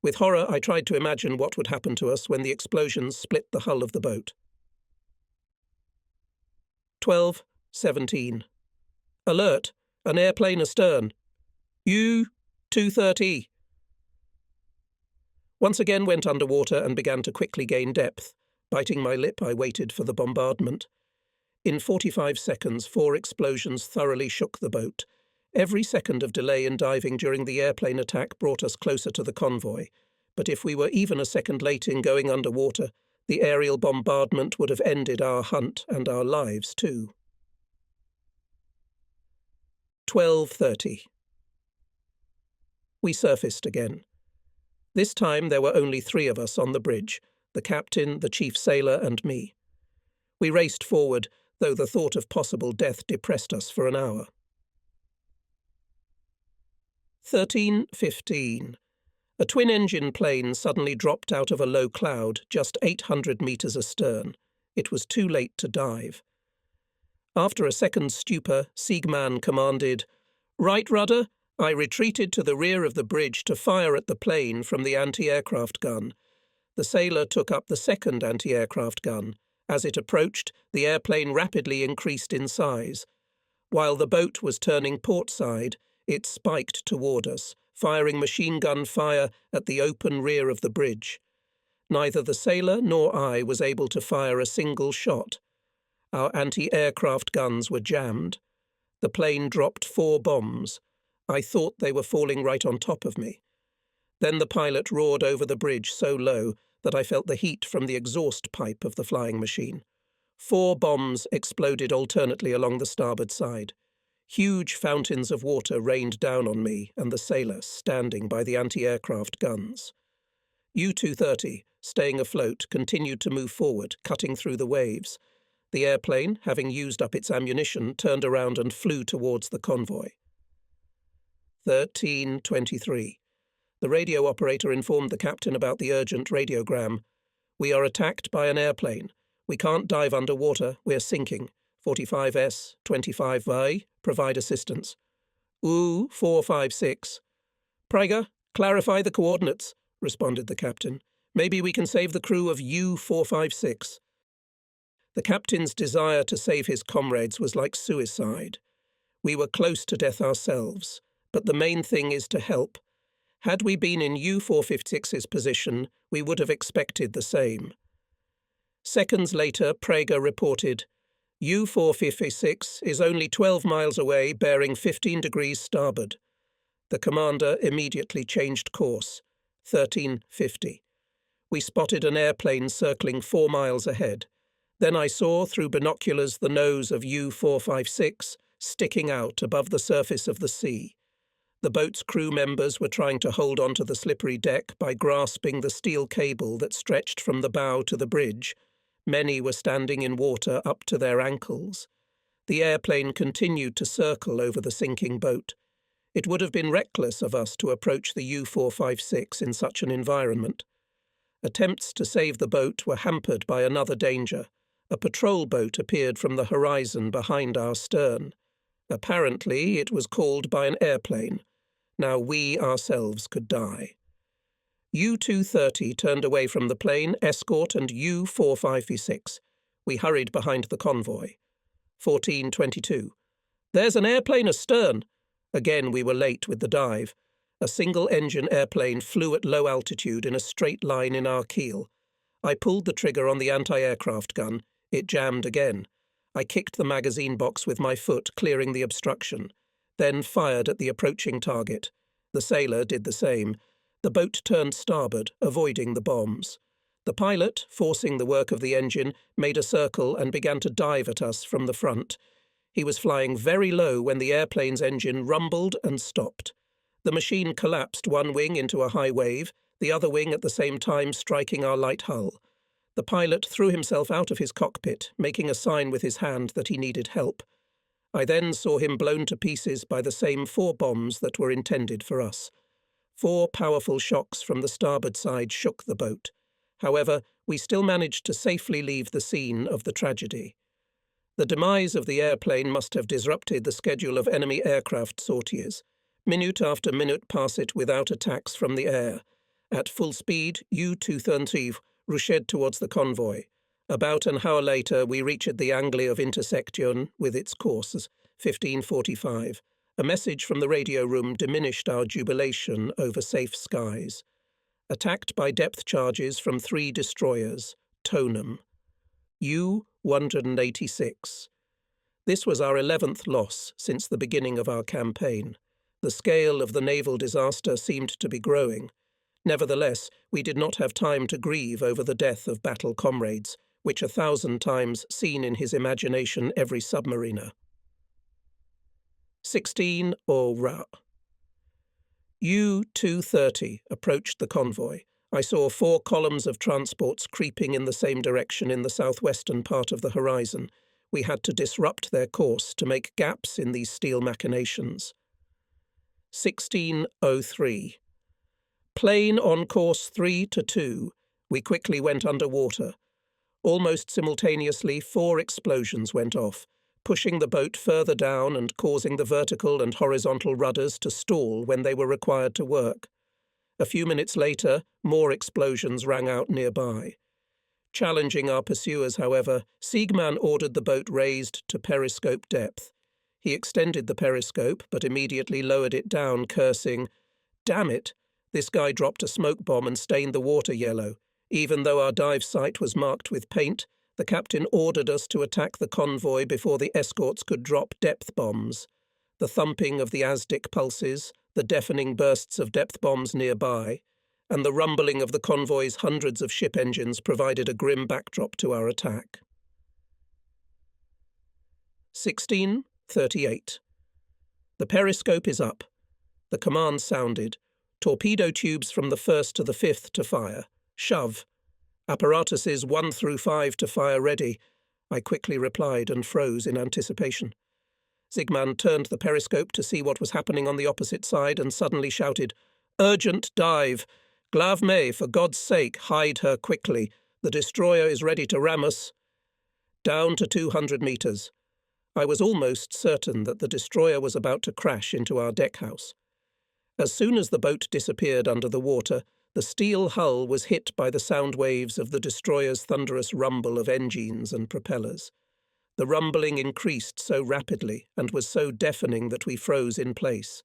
With horror, I tried to imagine what would happen to us when the explosions split the hull of the boat. 12:17. Alert! An airplane astern. U-230. Once again went underwater and began to quickly gain depth. Biting my lip, I waited for the bombardment. In 45 seconds, 4 explosions thoroughly shook the boat. Every second of delay in diving during the airplane attack brought us closer to the convoy, but if we were even a second late in going underwater, the aerial bombardment would have ended our hunt and our lives too. 12:30. We surfaced again. This time there were only 3 of us on the bridge, the captain, the chief sailor, and me. We raced forward, though the thought of possible death depressed us for an hour. 13:15. A twin-engine plane suddenly dropped out of a low cloud just 800 metres astern. It was too late to dive. After a second's stupor, Siegmann commanded, "Right rudder." I retreated to the rear of the bridge to fire at the plane from the anti-aircraft gun. The sailor took up the second anti-aircraft gun. As it approached, the airplane rapidly increased in size. While the boat was turning port side, it spiked toward us, firing machine gun fire at the open rear of the bridge. Neither the sailor nor I was able to fire a single shot. Our anti-aircraft guns were jammed. The plane dropped 4 bombs. I thought they were falling right on top of me. Then the pilot roared over the bridge so low that I felt the heat from the exhaust pipe of the flying machine. 4 bombs exploded alternately along the starboard side. Huge fountains of water rained down on me and the sailor standing by the anti-aircraft guns. U-230, staying afloat, continued to move forward, cutting through the waves. The airplane, having used up its ammunition, turned around and flew towards the convoy. 13:23. The radio operator informed the captain about the urgent radiogram. "We are attacked by an airplane. We can't dive underwater. We're sinking. 45S, 25Y, provide assistance." U-456. "Prager, clarify the coordinates," responded the captain. "Maybe we can save the crew of U-456. The captain's desire to save his comrades was like suicide. We were close to death ourselves, but the main thing is to help. Had we been in U-456's position, we would have expected the same. Seconds later, Prager reported, "U-456 is only 12 miles away, bearing 15 degrees starboard." The commander immediately changed course. 13:50. We spotted an airplane circling 4 miles ahead. Then I saw through binoculars the nose of U-456 sticking out above the surface of the sea. The boat's crew members were trying to hold onto the slippery deck by grasping the steel cable that stretched from the bow to the bridge. Many were standing in water up to their ankles. The airplane continued to circle over the sinking boat. It would have been reckless of us to approach the U-456 in such an environment. Attempts to save the boat were hampered by another danger. A patrol boat appeared from the horizon behind our stern. Apparently, it was called by an airplane. Now we ourselves could die. U-230 turned away from the plane, escort, and U-456. We hurried behind the convoy. 14:22. "There's an airplane astern." Again we were late with the dive. A single-engine airplane flew at low altitude in a straight line in our keel. I pulled the trigger on the anti-aircraft gun. It jammed again. I kicked the magazine box with my foot, clearing the obstruction, then fired at the approaching target. The sailor did the same. The boat turned starboard, avoiding the bombs. The pilot, forcing the work of the engine, made a circle and began to dive at us from the front. He was flying very low when the airplane's engine rumbled and stopped. The machine collapsed one wing into a high wave, the other wing at the same time striking our light hull. The pilot threw himself out of his cockpit, making a sign with his hand that he needed help. I then saw him blown to pieces by the same 4 bombs that were intended for us. 4 powerful shocks from the starboard side shook the boat. However, we still managed to safely leave the scene of the tragedy. The demise of the airplane must have disrupted the schedule of enemy aircraft sorties. Minute after minute passed it without attacks from the air. At full speed, U-230 rushed towards the convoy. About an hour later, we reached the angle of intersection with its course, 1545. A message from the radio room diminished our jubilation over safe skies. Attacked by depth charges from 3 destroyers, Tonham. U-186. This was our 11th loss since the beginning of our campaign. The scale of the naval disaster seemed to be growing. Nevertheless, we did not have time to grieve over the death of battle comrades, which 1,000 times seen in his imagination every submariner. 16 au rat. U-230 approached the convoy. I saw 4 columns of transports creeping in the same direction in the southwestern part of the horizon. We had to disrupt their course to make gaps in these steel machinations. 16:03. Plane on course 3-2. We quickly went underwater. Almost simultaneously, 4 explosions went off, pushing the boat further down and causing the vertical and horizontal rudders to stall when they were required to work. A few minutes later, more explosions rang out nearby. Challenging our pursuers, however, Siegmann ordered the boat raised to periscope depth. He extended the periscope, but immediately lowered it down, cursing, "Damn it! This guy dropped a smoke bomb and stained the water yellow. Even though our dive site was marked with paint, the captain ordered us to attack the convoy before the escorts could drop depth bombs. The thumping of the Aztec pulses, the deafening bursts of depth bombs nearby, and the rumbling of the convoy's hundreds of ship engines provided a grim backdrop to our attack. 16:38. The periscope is up. The command sounded. Torpedo tubes from the 1st to the 5th to fire. Shove. Apparatuses 1 through 5 to fire ready. I quickly replied and froze in anticipation. Siegmann turned the periscope to see what was happening on the opposite side and suddenly shouted, "Urgent dive! Glavme, for God's sake, hide her quickly. The destroyer is ready to ram us." Down to 200 meters. I was almost certain that the destroyer was about to crash into our deckhouse. As soon as the boat disappeared under the water, the steel hull was hit by the sound waves of the destroyer's thunderous rumble of engines and propellers. The rumbling increased so rapidly and was so deafening that we froze in place.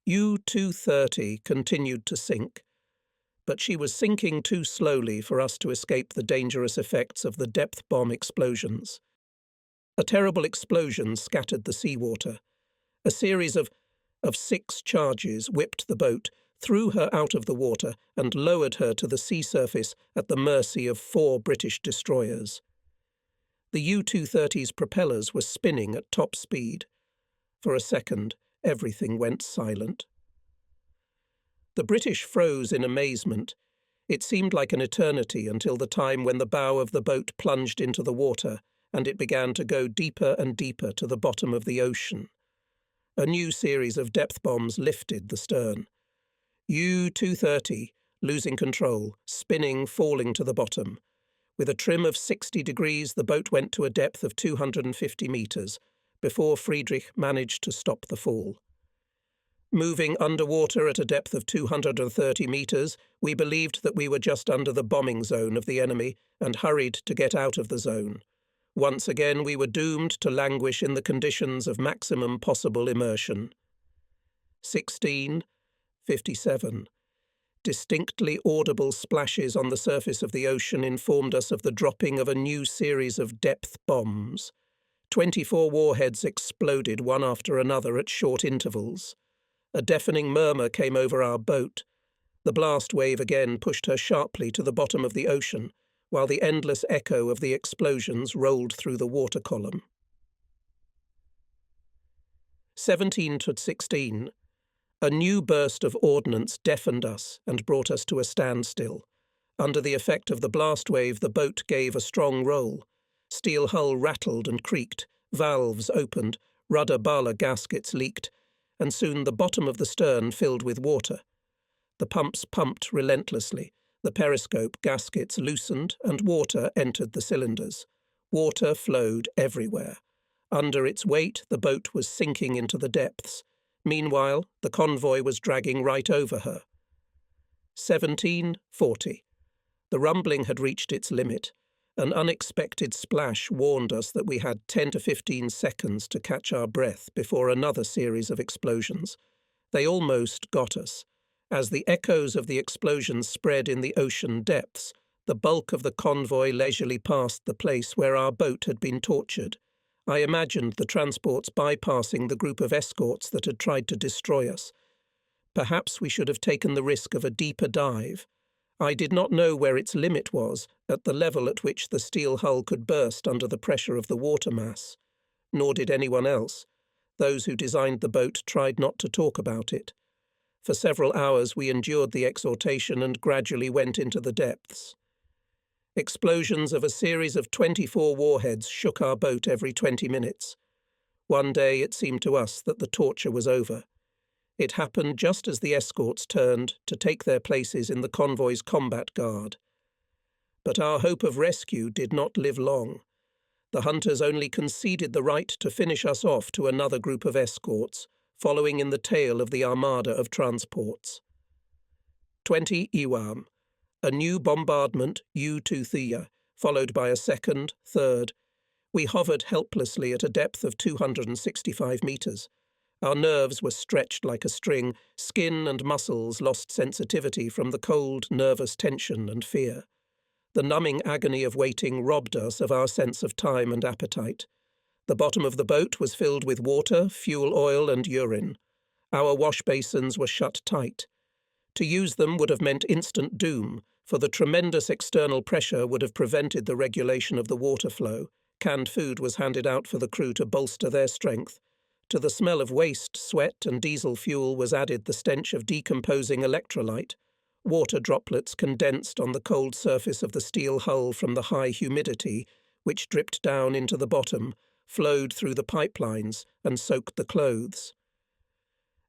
U-230 continued to sink, but she was sinking too slowly for us to escape the dangerous effects of the depth bomb explosions. A terrible explosion scattered the seawater. A series of 6 charges whipped the boat, threw her out of the water, and lowered her to the sea surface at the mercy of 4 British destroyers. The U-230's propellers were spinning at top speed. For a second, everything went silent. The British froze in amazement. It seemed like an eternity until the time when the bow of the boat plunged into the water, and it began to go deeper and deeper to the bottom of the ocean. A new series of depth bombs lifted the stern. U-230, losing control, spinning, falling to the bottom. With a trim of 60 degrees, the boat went to a depth of 250 meters, before Friedrich managed to stop the fall. Moving underwater at a depth of 230 meters, we believed that we were just under the bombing zone of the enemy and hurried to get out of the zone. Once again, we were doomed to languish in the conditions of maximum possible immersion. 16:57. Distinctly audible splashes on the surface of the ocean informed us of the dropping of a new series of depth bombs. 24 warheads exploded one after another at short intervals. A deafening murmur came over our boat. The blast wave again pushed her sharply to the bottom of the ocean, while the endless echo of the explosions rolled through the water column. 17 to 16. A new burst of ordnance deafened us and brought us to a standstill. Under the effect of the blast wave, the boat gave a strong roll. Steel hull rattled and creaked, valves opened, rudder bala gaskets leaked, and soon the bottom of the stern filled with water. The pumps pumped relentlessly, the periscope gaskets loosened, and water entered the cylinders. Water flowed everywhere. Under its weight, the boat was sinking into the depths. Meanwhile, the convoy was dragging right over her. 17:40. The rumbling had reached its limit. An unexpected splash warned us that we had 10 to 15 seconds to catch our breath before another series of explosions. They almost got us. As the echoes of the explosions spread in the ocean depths, the bulk of the convoy leisurely passed the place where our boat had been tortured. I imagined the transports bypassing the group of escorts that had tried to destroy us. Perhaps we should have taken the risk of a deeper dive. I did not know where its limit was, at the level at which the steel hull could burst under the pressure of the water mass. Nor did anyone else. Those who designed the boat tried not to talk about it. For several hours we endured the exhortation and gradually went into the depths. Explosions of a series of 24 warheads shook our boat every 20 minutes. One day it seemed to us that the torture was over. It happened just as the escorts turned to take their places in the convoy's combat guard. But our hope of rescue did not live long. The hunters only conceded the right to finish us off to another group of escorts, following in the tail of the armada of transports. 20 Iwam. A new bombardment, U-2 followed by a second, third. We hovered helplessly at a depth of 265 metres. Our nerves were stretched like a string, skin and muscles lost sensitivity from the cold, nervous tension and fear. The numbing agony of waiting robbed us of our sense of time and appetite. The bottom of the boat was filled with water, fuel oil and urine. Our wash basins were shut tight. To use them would have meant instant doom, for the tremendous external pressure would have prevented the regulation of the water flow. Canned food was handed out for the crew to bolster their strength. To the smell of waste, sweat and diesel fuel was added the stench of decomposing electrolyte. Water droplets condensed on the cold surface of the steel hull from the high humidity, which dripped down into the bottom, flowed through the pipelines and soaked the clothes.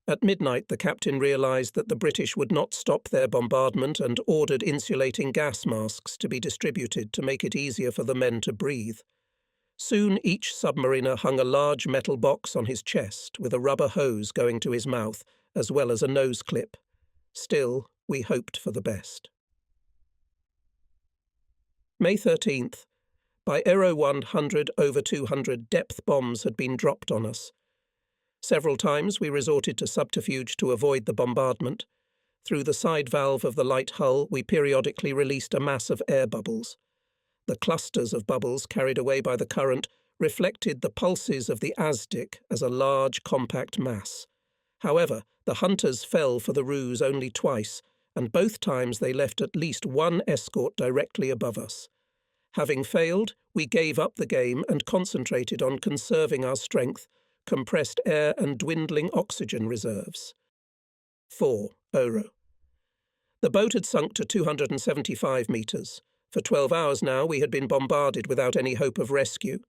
At midnight, the captain realised that the British would not stop their bombardment and ordered insulating gas masks to be distributed to make it easier for the men to breathe. Soon each submariner hung a large metal box on his chest with a rubber hose going to his mouth, as well as a nose clip. Still, we hoped for the best. May 13th. By Aero 100/200 depth bombs had been dropped on us. Several times we resorted to subterfuge to avoid the bombardment. Through the side valve of the light hull, we periodically released a mass of air bubbles. The clusters of bubbles carried away by the current reflected the pulses of the Aztec as a large, compact mass. However, the hunters fell for the ruse only twice, and both times they left at least one escort directly above us. Having failed, we gave up the game and concentrated on conserving our strength, compressed air and dwindling oxygen reserves. 4. Oro. The boat had sunk to 275 metres. For 12 hours now we had been bombarded without any hope of rescue.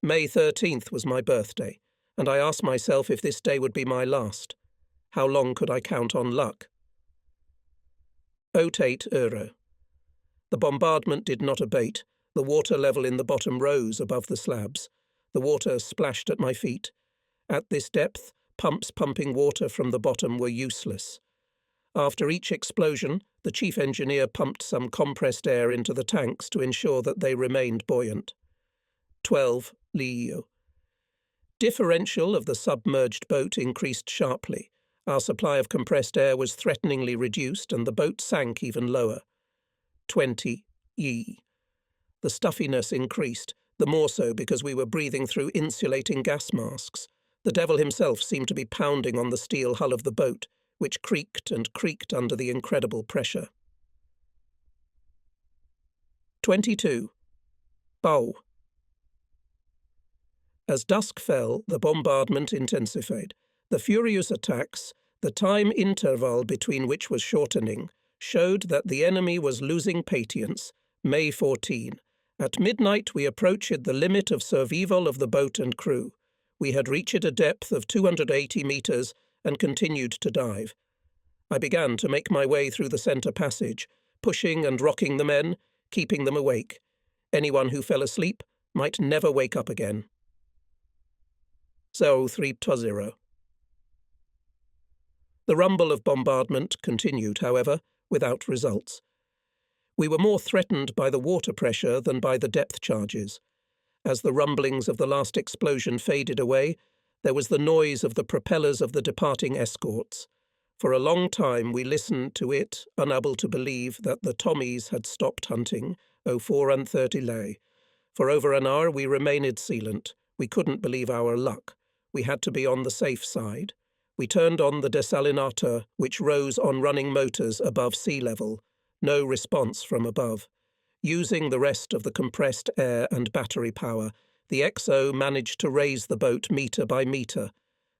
May 13th was my birthday, and I asked myself if this day would be my last. How long could I count on luck? 8 Euro. The bombardment did not abate. The water level in the bottom rose above the slabs. The water splashed at my feet. At this depth, pumps pumping water from the bottom were useless. After each explosion, the chief engineer pumped some compressed air into the tanks to ensure that they remained buoyant. 12 Leo. Differential of the submerged boat increased sharply. Our supply of compressed air was threateningly reduced and the boat sank even lower. 20 E. The stuffiness increased. the more so because we were breathing through insulating gas masks. The devil himself seemed to be pounding on the steel hull of the boat, which creaked and creaked under the incredible pressure. 22. Bow. As dusk fell, the bombardment intensified. The furious attacks, the time interval between which was shortening, showed that the enemy was losing patience. May 14. At midnight we approached the limit of survival of the boat and crew. We had reached a depth of 280 metres and continued to dive. I began to make my way through the centre passage, pushing and rocking the men, keeping them awake. Anyone who fell asleep might never wake up again. 0320. The rumble of bombardment continued, however, without results. We were more threatened by the water pressure than by the depth charges. As the rumblings of the last explosion faded away, there was the noise of the propellers of the departing escorts. For a long time we listened to it, unable to believe that the Tommies had stopped hunting, 04:30 lay. For over an hour we remained silent. We couldn't believe our luck. We had to be on the safe side. We turned on the desalinator, which rose on running motors above sea level. No response from above. Using the rest of the compressed air and battery power, the XO managed to raise the boat metre by metre.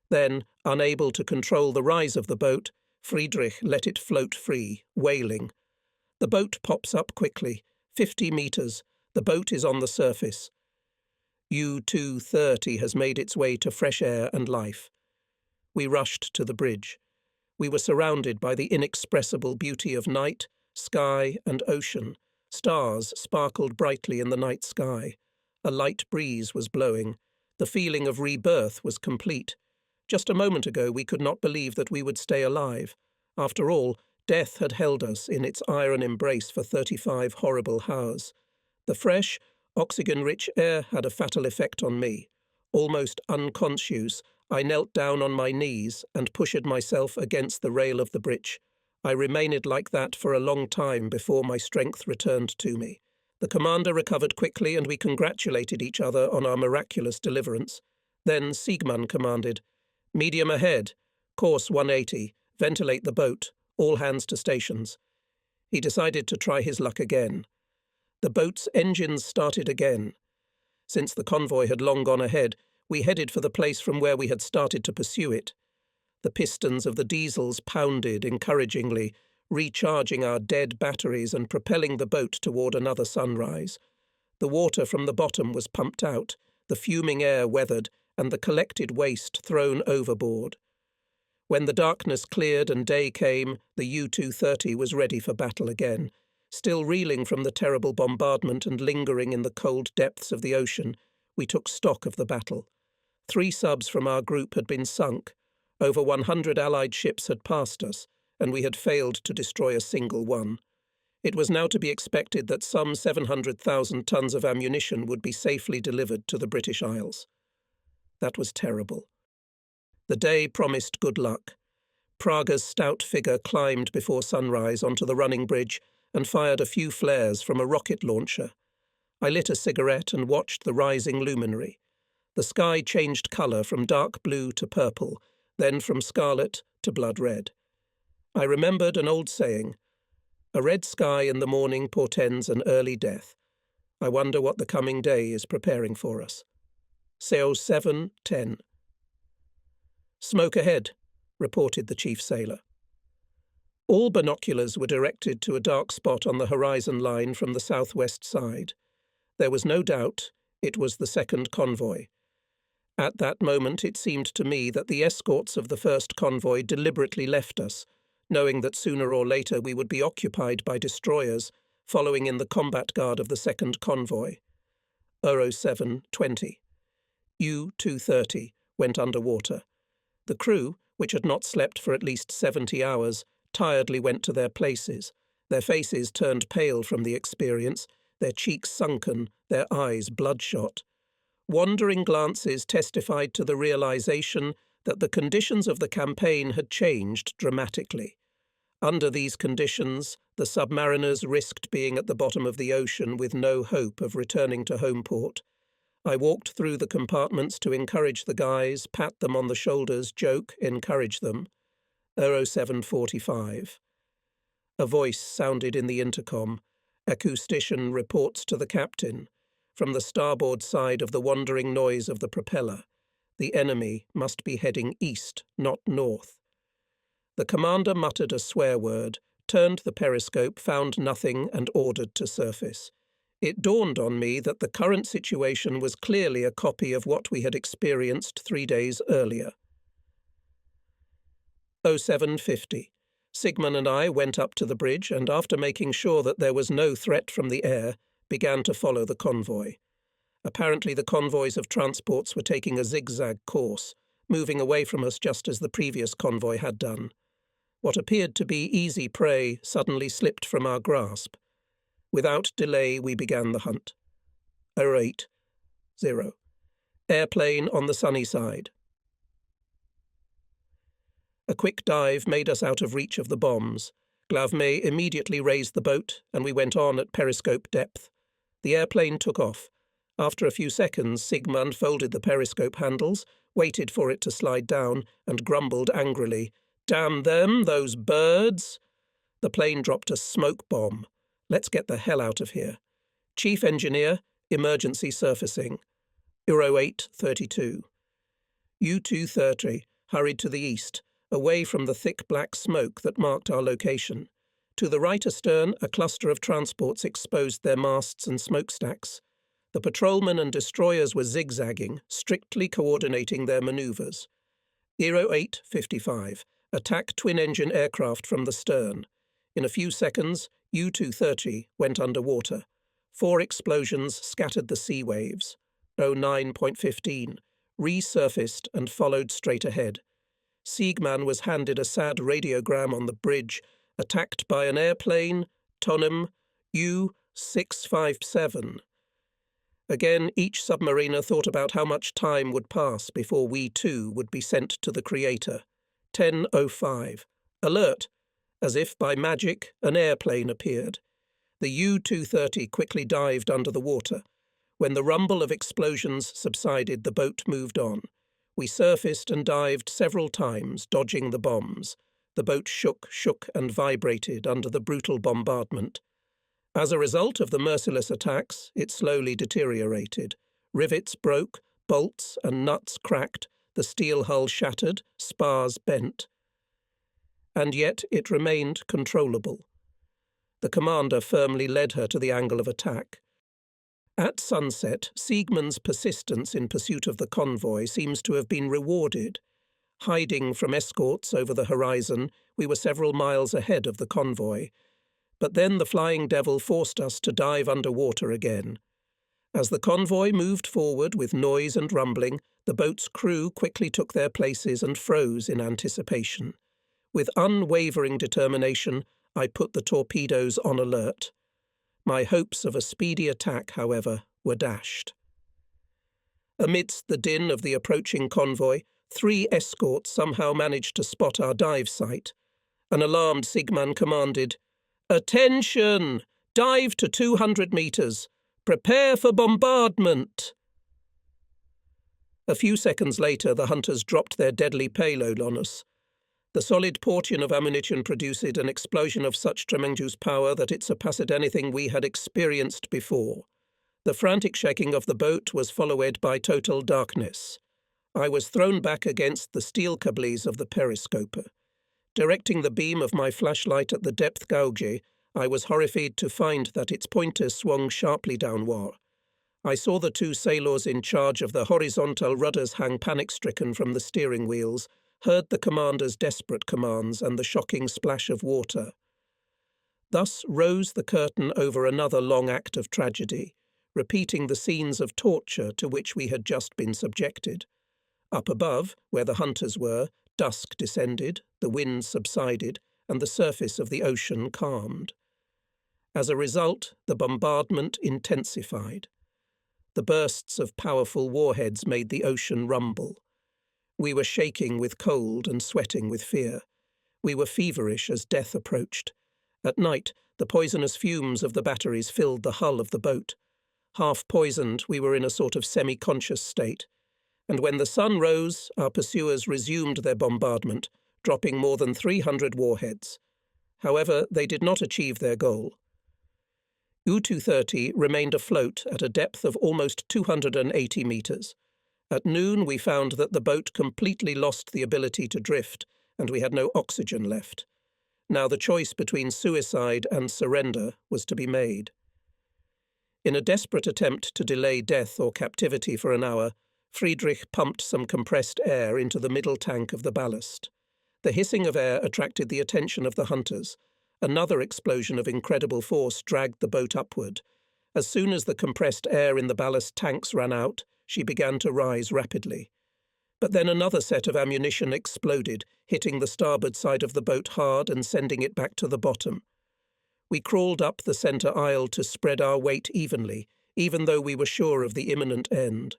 Then, unable to control the rise of the boat, Friedrich let it float free, wailing. The boat pops up quickly. 50 metres. The boat is on the surface. U-230 has made its way to fresh air and life. We rushed to the bridge. We were surrounded by the inexpressible beauty of night, sky and ocean. Stars sparkled brightly in the night sky. A light breeze was blowing. The feeling of rebirth was complete. Just a moment ago we could not believe that we would stay alive. After all, death had held us in its iron embrace for 35 horrible hours. The fresh, oxygen-rich air had a fatal effect on me. Almost unconscious, I knelt down on my knees and pushed myself against the rail of the bridge. I remained like that for a long time before my strength returned to me. The commander recovered quickly and we congratulated each other on our miraculous deliverance. Then Siegmann commanded, "Medium ahead, course 180, ventilate the boat, all hands to stations." He decided to try his luck again. The boat's engines started again. Since the convoy had long gone ahead, we headed for the place from where we had started to pursue it. The pistons of the diesels pounded encouragingly, recharging our dead batteries and propelling the boat toward another sunrise. The water from the bottom was pumped out, the fuming air weathered, and the collected waste thrown overboard. When the darkness cleared and day came, the U-230 was ready for battle again. Still reeling from the terrible bombardment and lingering in the cold depths of the ocean, we took stock of the battle. 3 subs from our group had been sunk. Over 100 Allied ships had passed us, and we had failed to destroy a single one. It was now to be expected that some 700,000 tons of ammunition would be safely delivered to the British Isles. That was terrible. The day promised good luck. Praga's stout figure climbed before sunrise onto the running bridge and fired a few flares from a rocket launcher. I lit a cigarette and watched the rising luminary. The sky changed colour from dark blue to purple, then from scarlet to blood red. I remembered an old saying, "A red sky in the morning portends an early death. I wonder what the coming day is preparing for us." CO 7:10. "Smoke ahead," reported the chief sailor. All binoculars were directed to a dark spot on the horizon line from the southwest side. There was no doubt it was the second convoy. At that moment it seemed to me that the escorts of the first convoy deliberately left us, knowing that sooner or later we would be occupied by destroyers, following in the combat guard of the second convoy. 07:20. U-230 went underwater. The crew, which had not slept for at least 70 hours, tiredly went to their places. Their faces turned pale from the experience, their cheeks sunken, their eyes bloodshot. Wandering glances testified to the realization that the conditions of the campaign had changed dramatically. Under these conditions, the submariners risked being at the bottom of the ocean with no hope of returning to home port. I walked through the compartments to encourage the guys, pat them on the shoulders, joke, encourage them. 07:45. A voice sounded in the intercom. Acoustician reports to the captain. From the starboard side of the wandering noise of the propeller. The enemy must be heading east, not north. The commander muttered a swear word, turned the periscope, found nothing, and ordered to surface. It dawned on me that the current situation was clearly a copy of what we had experienced 3 days earlier. 07:50. Sigmund and I went up to the bridge and, after making sure that there was no threat from the air, began to follow the convoy. Apparently the convoys of transports were taking a zigzag course, moving away from us just as the previous convoy had done. What appeared to be easy prey suddenly slipped from our grasp. Without delay, we began the hunt. 08:0. Airplane on the sunny side. A quick dive made us out of reach of the bombs. Glavme immediately raised the boat, and we went on at periscope depth. The airplane took off. After a few seconds, Sigmund folded the periscope handles, waited for it to slide down, and grumbled angrily, "Damn them, those birds!" The plane dropped a smoke bomb. Let's get the hell out of here. Chief Engineer, emergency surfacing. 08:32. U-230 hurried to the east, away from the thick black smoke that marked our location. To the right astern, a cluster of transports exposed their masts and smokestacks. The patrolmen and destroyers were zigzagging, strictly coordinating their manoeuvres. 08:55. Attack twin-engine aircraft from the stern. In a few seconds, U-230 went underwater. 4 explosions scattered the sea waves. 09:15. Resurfaced and followed straight ahead. Siegmann was handed a sad radiogram on the bridge, attacked by an airplane, Tonem U-657. Again, each submariner thought about how much time would pass before we too would be sent to the Creator. 10:05. Alert! As if by magic, an airplane appeared. The U-230 quickly dived under the water. When the rumble of explosions subsided, the boat moved on. We surfaced and dived several times, dodging the bombs. The boat shook and vibrated under the brutal bombardment. As a result of the merciless attacks, it slowly deteriorated. Rivets broke, bolts and nuts cracked, the steel hull shattered, spars bent. And yet it remained controllable. The commander firmly led her to the angle of attack. At sunset, Siegmund's persistence in pursuit of the convoy seems to have been rewarded. Hiding from escorts over the horizon, we were several miles ahead of the convoy. But then the Flying Devil forced us to dive underwater again. As the convoy moved forward with noise and rumbling, the boat's crew quickly took their places and froze in anticipation. With unwavering determination, I put the torpedoes on alert. My hopes of a speedy attack, however, were dashed. Amidst the din of the approaching convoy, 3 escorts somehow managed to spot our dive site. An alarmed Sigmund commanded, "Attention! Dive to 200 meters. Prepare for bombardment!" A few seconds later, the hunters dropped their deadly payload on us. The solid portion of ammunition produced an explosion of such tremendous power that it surpassed anything we had experienced before. The frantic shaking of the boat was followed by total darkness. I was thrown back against the steel cables of the periscoper. Directing the beam of my flashlight at the depth gauge, I was horrified to find that its pointer swung sharply downward. I saw the 2 sailors in charge of the horizontal rudders hang panic-stricken from the steering wheels, heard the commander's desperate commands and the shocking splash of water. Thus rose the curtain over another long act of tragedy, repeating the scenes of torture to which we had just been subjected. Up above, where the hunters were, dusk descended, the wind subsided, and the surface of the ocean calmed. As a result, the bombardment intensified. The bursts of powerful warheads made the ocean rumble. We were shaking with cold and sweating with fear. We were feverish as death approached. At night, the poisonous fumes of the batteries filled the hull of the boat. Half poisoned, we were in a sort of semi-conscious state, and when the sun rose, our pursuers resumed their bombardment, dropping more than 300 warheads. However, they did not achieve their goal. U-230 remained afloat at a depth of almost 280 metres. At noon, we found that the boat completely lost the ability to drift, and we had no oxygen left. Now the choice between suicide and surrender was to be made. In a desperate attempt to delay death or captivity for an hour, Friedrich pumped some compressed air into the middle tank of the ballast. The hissing of air attracted the attention of the hunters. Another explosion of incredible force dragged the boat upward. As soon as the compressed air in the ballast tanks ran out, she began to rise rapidly. But then another set of ammunition exploded, hitting the starboard side of the boat hard and sending it back to the bottom. We crawled up the centre aisle to spread our weight evenly, even though we were sure of the imminent end.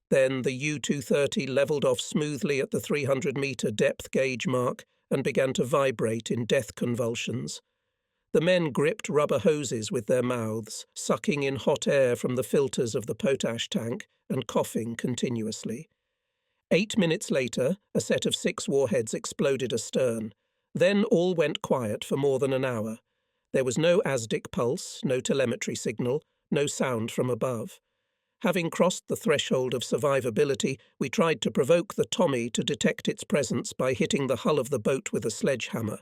Then the U-230 levelled off smoothly at the 300-metre depth gauge mark and began to vibrate in death convulsions. The men gripped rubber hoses with their mouths, sucking in hot air from the filters of the potash tank and coughing continuously. 8 minutes later, a set of 6 warheads exploded astern. Then all went quiet for more than an hour. There was no ASDIC pulse, no telemetry signal, no sound from above. Having crossed the threshold of survivability, we tried to provoke the Tommy to detect its presence by hitting the hull of the boat with a sledgehammer.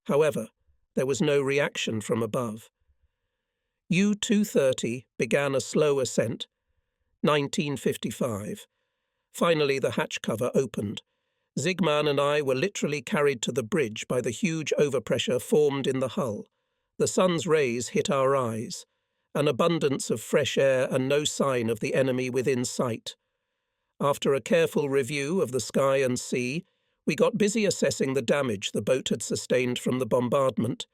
However, there was no reaction from above. U-230 began a slow ascent. 1955. Finally, the hatch cover opened. Zygmunt and I were literally carried to the bridge by the huge overpressure formed in the hull. The sun's rays hit our eyes. An abundance of fresh air and no sign of the enemy within sight. After a careful review of the sky and sea, we got busy assessing the damage the boat had sustained from the bombardment.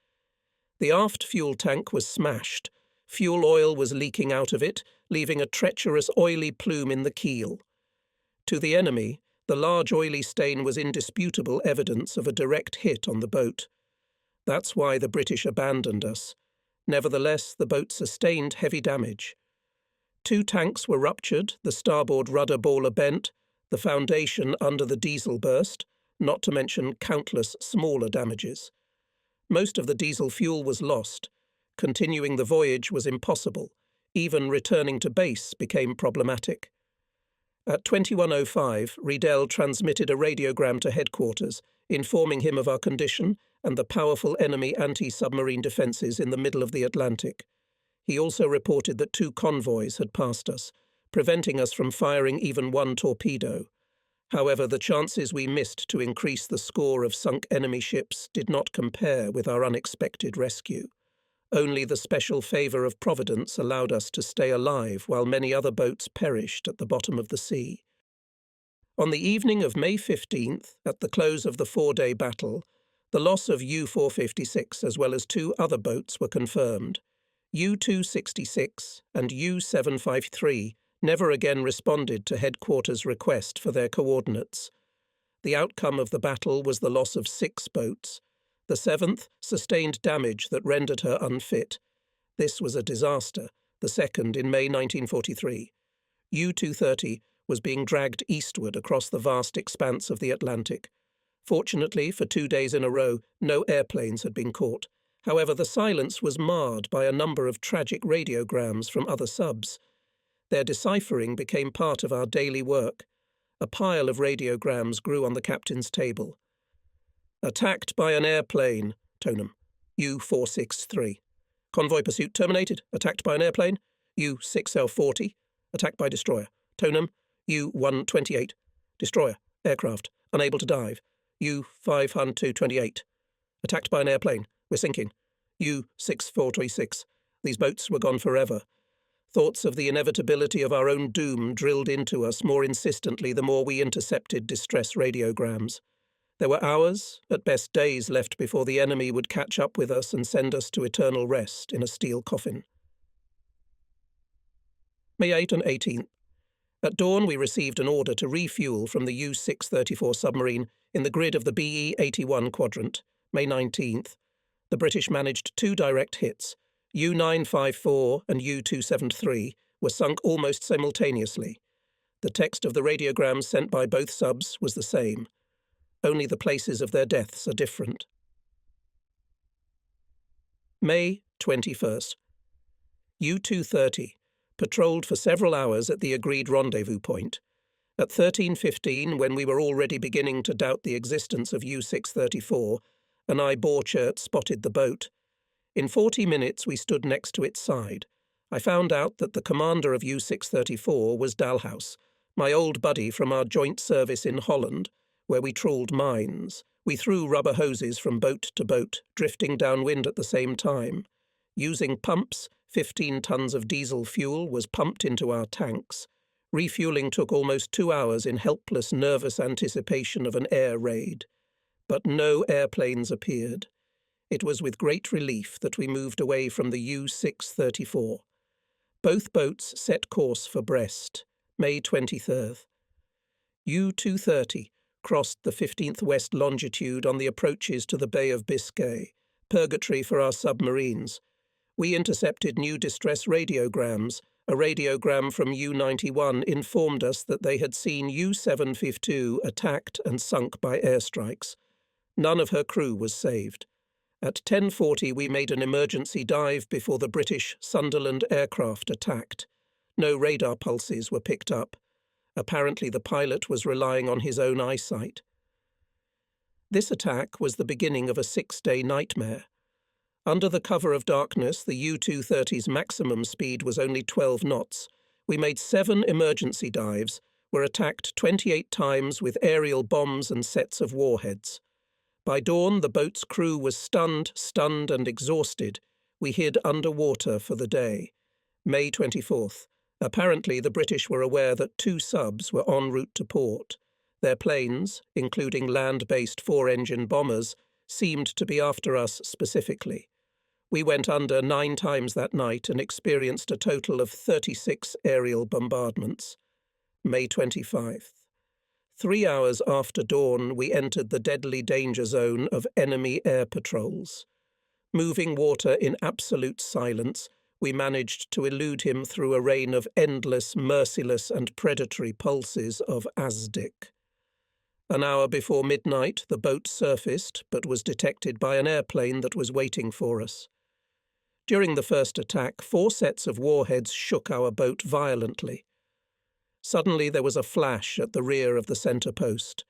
The aft fuel tank was smashed. Fuel oil was leaking out of it, leaving a treacherous oily plume in the keel. To the enemy, the large oily stain was indisputable evidence of a direct hit on the boat. That's why the British abandoned us. Nevertheless, the boat sustained heavy damage. 2 tanks were ruptured, the starboard rudder boiler bent, the foundation under the diesel burst, not to mention countless smaller damages. Most of the diesel fuel was lost. Continuing the voyage was impossible. Even returning to base became problematic. At 21:05, Riedel transmitted a radiogram to headquarters, informing him of our condition and the powerful enemy anti-submarine defences in the middle of the Atlantic. He also reported that 2 convoys had passed us, preventing us from firing even 1 torpedo. However, the chances we missed to increase the score of sunk enemy ships did not compare with our unexpected rescue. Only the special favour of Providence allowed us to stay alive while many other boats perished at the bottom of the sea. On the evening of May 15th, at the close of the 4-day battle, the loss of U-456 as well as 2 other boats were confirmed. U-266 and U-753 never again responded to headquarters' request for their coordinates. The outcome of the battle was the loss of 6 boats. The 7th sustained damage that rendered her unfit. This was a disaster, the 2nd in May 1943. U-230 was being dragged eastward across the vast expanse of the Atlantic. Fortunately, for 2 days in a row, no airplanes had been caught. However, the silence was marred by a number of tragic radiograms from other subs. Their deciphering became part of our daily work. A pile of radiograms grew on the captain's table. Attacked by an airplane, Tonum, U-463. Convoy pursuit terminated. Attacked by an airplane, U-6L40. Attacked by destroyer, Tonum, U-128. Destroyer, aircraft, unable to dive, U-528. Attacked by an airplane, we're sinking, U-6436. These boats were gone forever. Thoughts of the inevitability of our own doom drilled into us more insistently the more we intercepted distress radiograms. There were hours, at best days, left before the enemy would catch up with us and send us to eternal rest in a steel coffin. May 8 and 18th. At dawn we received an order to refuel from the U-634 submarine in the grid of the BE-81 quadrant. May 19th. The British managed 2 direct hits. U-954 and U-273 were sunk almost simultaneously. The text of the radiograms sent by both subs was the same. Only the places of their deaths are different. May 21st. U-230 patrolled for several hours at the agreed rendezvous point. At 13:15, when we were already beginning to doubt the existence of U-634, an eye-bore-chert spotted the boat. In 40 minutes we stood next to its side. I found out that the commander of U-634 was Dalhouse, my old buddy from our joint service in Holland, where we trawled mines. We threw rubber hoses from boat to boat, drifting downwind at the same time. Using pumps, 15 tons of diesel fuel was pumped into our tanks. Refueling took almost 2 hours in helpless, nervous anticipation of an air raid. But no airplanes appeared. It was with great relief that we moved away from the U-634. Both boats set course for Brest, May 23rd. U-230 crossed the 15th west longitude on the approaches to the Bay of Biscay, purgatory for our submarines. We intercepted new distress radiograms. A radiogram from U-91 informed us that they had seen U-752 attacked and sunk by airstrikes. None of her crew was saved. At 10:40 we made an emergency dive before the British Sunderland aircraft attacked. No radar pulses were picked up. Apparently the pilot was relying on his own eyesight. This attack was the beginning of a 6-day nightmare. Under the cover of darkness, the U-230's maximum speed was only 12 knots. We made 7 emergency dives, were attacked 28 times with aerial bombs and sets of warheads. By dawn, the boat's crew was stunned and exhausted. We hid underwater for the day. May 24th. Apparently, the British were aware that 2 subs were en route to port. Their planes, including land-based 4-engine bombers, seemed to be after us specifically. We went under 9 times that night and experienced a total of 36 aerial bombardments. May 25th. 3 hours after dawn, we entered the deadly danger zone of enemy air patrols. Moving water in absolute silence, we managed to elude him through a rain of endless, merciless and predatory pulses of ASDIC. An hour before midnight, the boat surfaced, but was detected by an airplane that was waiting for us. During the first attack, 4 sets of warheads shook our boat violently. Suddenly there was a flash at the rear of the centre post.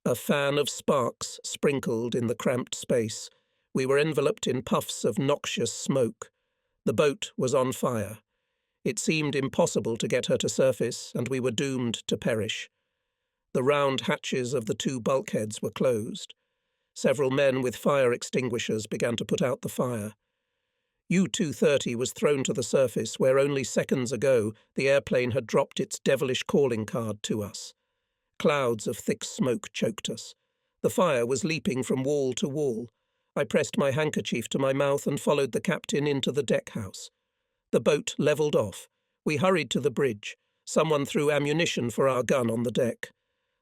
A fan of sparks sprinkled in the cramped space. We were enveloped in puffs of noxious smoke. The boat was on fire. It seemed impossible to get her to surface, and we were doomed to perish. The round hatches of the 2 bulkheads were closed. Several men with fire extinguishers began to put out the fire. U-230 was thrown to the surface where only seconds ago the airplane had dropped its devilish calling card to us. Clouds of thick smoke choked us. The fire was leaping from wall to wall. I pressed my handkerchief to my mouth and followed the captain into the deck-house. The boat levelled off. We hurried to the bridge. Someone threw ammunition for our gun on the deck.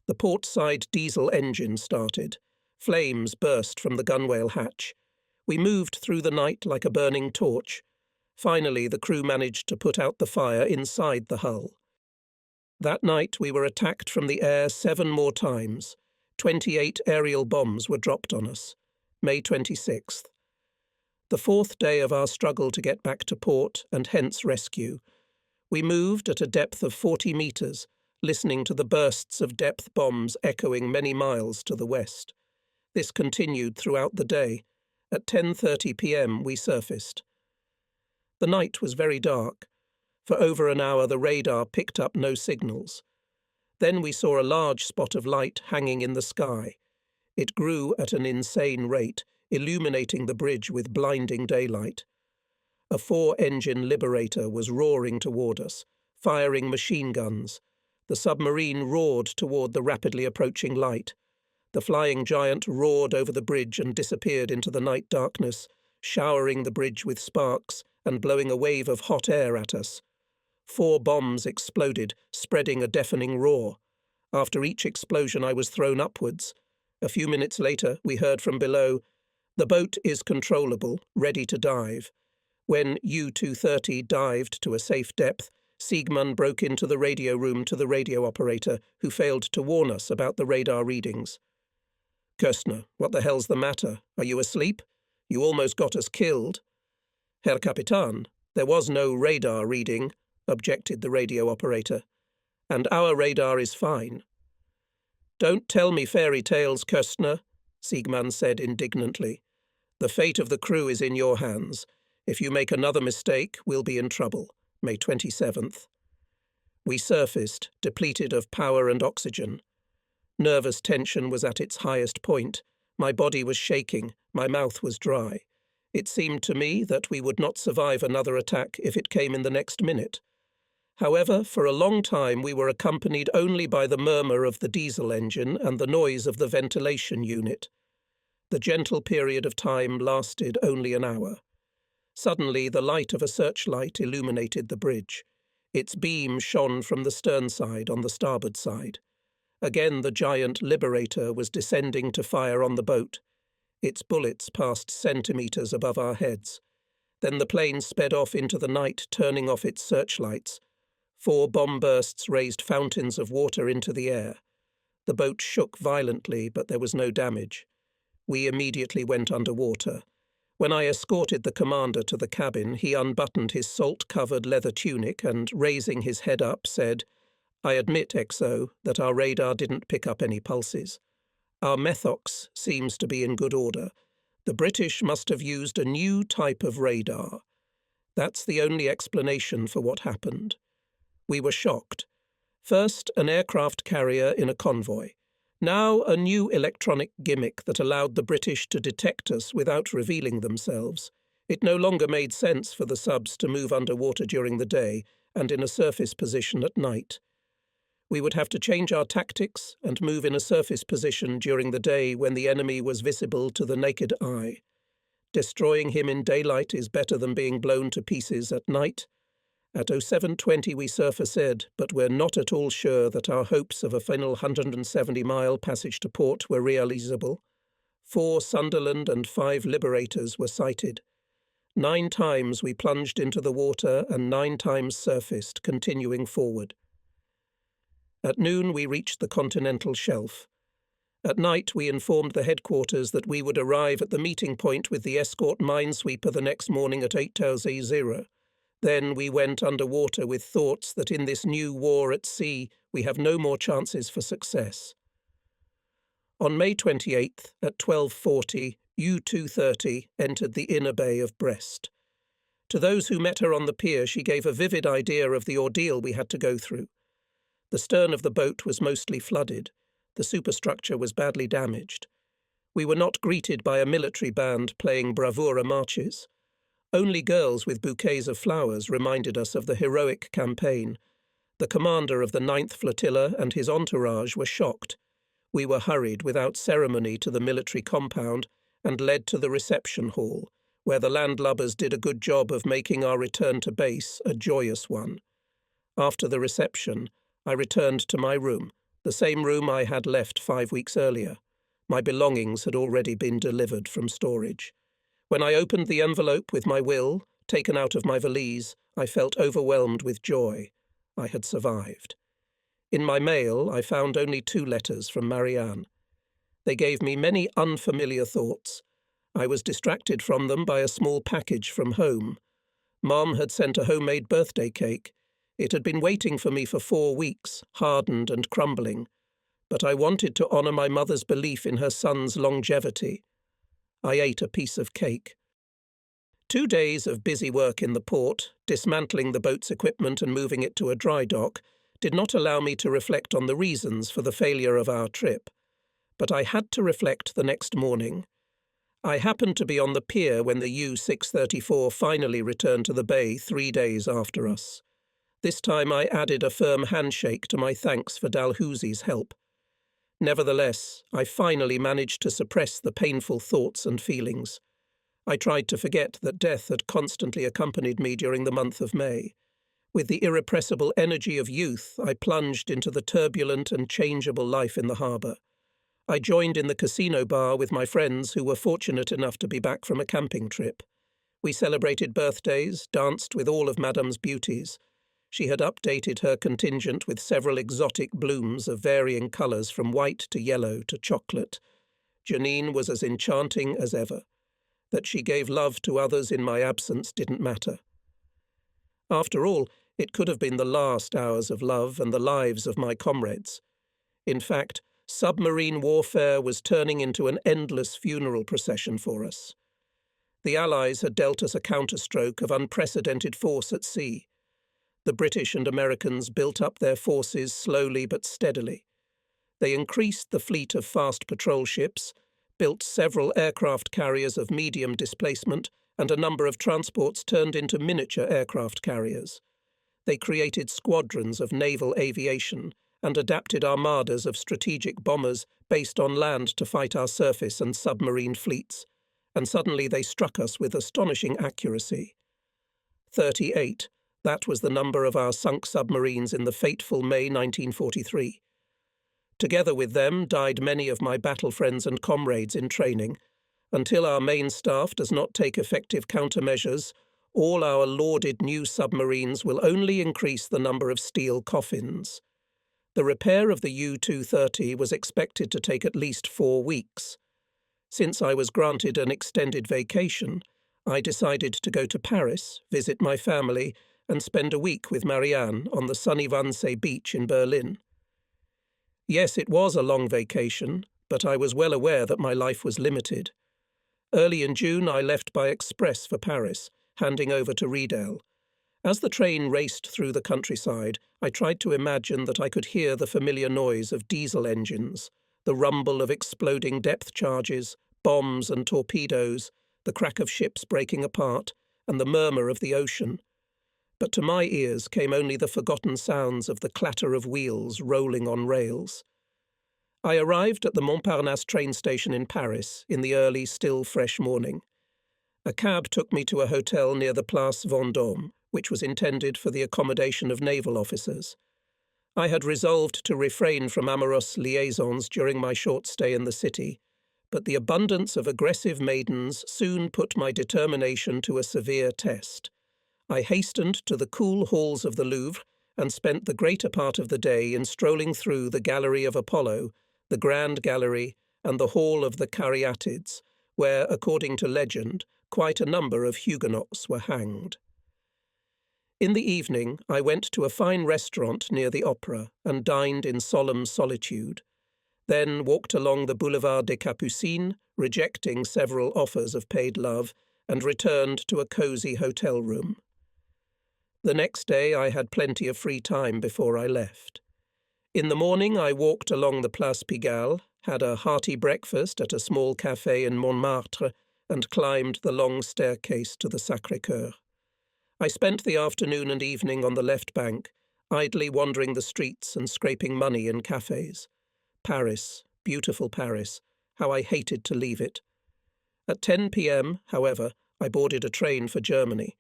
The port-side diesel engine started. Flames burst from the gunwale hatch. We moved through the night like a burning torch. Finally, the crew managed to put out the fire inside the hull. That night, we were attacked from the air 7 more times. 28 aerial bombs were dropped on us. May 26th. The 4th day of our struggle to get back to port and hence rescue. We moved at a depth of 40 metres, listening to the bursts of depth bombs echoing many miles to the west. This continued throughout the day. At 10:30 p.m. we surfaced. The night was very dark. For over an hour the radar picked up no signals. Then we saw a large spot of light hanging in the sky. It grew at an insane rate, illuminating the bridge with blinding daylight. A 4-engine Liberator was roaring toward us, firing machine guns. The submarine roared toward the rapidly approaching light. The flying giant roared over the bridge and disappeared into the night darkness, showering the bridge with sparks and blowing a wave of hot air at us. 4 bombs exploded, spreading a deafening roar. After each explosion I was thrown upwards. A few minutes later we heard from below, "The boat is controllable, ready to dive." When U-230 dived to a safe depth, Siegmund broke into the radio room to the radio operator, who failed to warn us about the radar readings. "Köstner, what the hell's the matter? Are you asleep? You almost got us killed." "Herr Kapitän, there was no radar reading," objected the radio operator. "And our radar is fine." "Don't tell me fairy tales, Köstner," Siegmund said indignantly. "The fate of the crew is in your hands. If you make another mistake, we'll be in trouble. May 27th. We surfaced, depleted of power and oxygen. Nervous tension was at its highest point. My body was shaking, my mouth was dry. It seemed to me that we would not survive another attack if it came in the next minute. However, for a long time we were accompanied only by the murmur of the diesel engine and the noise of the ventilation unit. The gentle period of time lasted only an hour. Suddenly the light of a searchlight illuminated the bridge. Its beam shone from the stern side on the starboard side. Again the giant Liberator was descending to fire on the boat. Its bullets passed centimetres above our heads. Then the plane sped off into the night, turning off its searchlights. 4 bomb bursts raised fountains of water into the air. The boat shook violently, but there was no damage. We immediately went underwater. When I escorted the commander to the cabin, he unbuttoned his salt-covered leather tunic and, raising his head up, said, "I admit, XO, that our radar didn't pick up any pulses. Our methox seems to be in good order. The British must have used a new type of radar. That's the only explanation for what happened." We were shocked. First, an aircraft carrier in a convoy. Now, a new electronic gimmick that allowed the British to detect us without revealing themselves. It no longer made sense for the subs to move underwater during the day and in a surface position at night. We would have to change our tactics and move in a surface position during the day when the enemy was visible to the naked eye. Destroying him in daylight is better than being blown to pieces at night. At 07:20 we surfaced, but we're not at all sure that our hopes of a final 170-mile passage to port were realizable. 4 Sunderland and 5 Liberators were sighted. 9 times we plunged into the water and 9 times surfaced, continuing forward. At noon we reached the continental shelf. At night we informed the headquarters that we would arrive at the meeting point with the escort minesweeper the next morning at 8:00. Then we went underwater with thoughts that in this new war at sea we have no more chances for success. On May 28th, at 12:40, U-230 entered the inner bay of Brest. To those who met her on the pier, she gave a vivid idea of the ordeal we had to go through. The stern of the boat was mostly flooded. The superstructure was badly damaged. We were not greeted by a military band playing bravura marches. Only girls with bouquets of flowers reminded us of the heroic campaign. The commander of the 9th Flotilla and his entourage were shocked. We were hurried without ceremony to the military compound and led to the reception hall, where the landlubbers did a good job of making our return to base a joyous one. After the reception, I returned to my room, the same room I had left 5 weeks earlier. My belongings had already been delivered from storage. When I opened the envelope with my will, taken out of my valise, I felt overwhelmed with joy. I had survived. In my mail, I found only 2 letters from Marianne. They gave me many unfamiliar thoughts. I was distracted from them by a small package from home. Mom had sent a homemade birthday cake. It had been waiting for me for 4 weeks, hardened and crumbling. But I wanted to honour my mother's belief in her son's longevity. I ate a piece of cake. 2 days of busy work in the port, dismantling the boat's equipment and moving it to a dry dock, did not allow me to reflect on the reasons for the failure of our trip. But I had to reflect the next morning. I happened to be on the pier when the U-634 finally returned to the bay 3 days after us. This time I added a firm handshake to my thanks for Dalhousie's help. Nevertheless, I finally managed to suppress the painful thoughts and feelings. I tried to forget that death had constantly accompanied me during the month of May. With the irrepressible energy of youth, I plunged into the turbulent and changeable life in the harbour. I joined in the casino bar with my friends who were fortunate enough to be back from a camping trip. We celebrated birthdays, danced with all of Madame's beauties. She had updated her contingent with several exotic blooms of varying colours from white to yellow to chocolate. Janine was as enchanting as ever. That she gave love to others in my absence didn't matter. After all, it could have been the last hours of love and the lives of my comrades. In fact, submarine warfare was turning into an endless funeral procession for us. The Allies had dealt us a counterstroke of unprecedented force at sea. The British and Americans built up their forces slowly but steadily. They increased the fleet of fast patrol ships, built several aircraft carriers of medium displacement, and a number of transports turned into miniature aircraft carriers. They created squadrons of naval aviation and adapted armadas of strategic bombers based on land to fight our surface and submarine fleets. And suddenly they struck us with astonishing accuracy. 38, that was the number of our sunk submarines in the fateful May 1943. Together with them died many of my battle friends and comrades in training. Until our main staff does not take effective countermeasures, all our lauded new submarines will only increase the number of steel coffins. The repair of the U-230 was expected to take at least 4 weeks. Since I was granted an extended vacation, I decided to go to Paris, visit my family, and spend a week with Marianne on the sunny Wannsee beach in Berlin. Yes, it was a long vacation, but I was well aware that my life was limited. Early in June, I left by express for Paris, handing over to Riedel. As the train raced through the countryside, I tried to imagine that I could hear the familiar noise of diesel engines, the rumble of exploding depth charges, bombs and torpedoes, the crack of ships breaking apart, and the murmur of the ocean. But to my ears came only the forgotten sounds of the clatter of wheels rolling on rails. I arrived at the Montparnasse train station in Paris in the early, still fresh morning. A cab took me to a hotel near the Place Vendôme, which was intended for the accommodation of naval officers. I had resolved to refrain from amorous liaisons during my short stay in the city, but the abundance of aggressive maidens soon put my determination to a severe test. I hastened to the cool halls of the Louvre and spent the greater part of the day in strolling through the Gallery of Apollo, the Grand Gallery, and the Hall of the Caryatids, where, according to legend, quite a number of Huguenots were hanged. In the evening, I went to a fine restaurant near the opera and dined in solemn solitude, then walked along the Boulevard des Capucines, rejecting several offers of paid love, and returned to a cosy hotel room. The next day I had plenty of free time before I left. In the morning I walked along the Place Pigalle, had a hearty breakfast at a small café in Montmartre, and climbed the long staircase to the Sacré-Cœur. I spent the afternoon and evening on the left bank, idly wandering the streets and scraping money in cafes. Paris, beautiful Paris, how I hated to leave it. At 10 p.m., however, I boarded a train for Germany.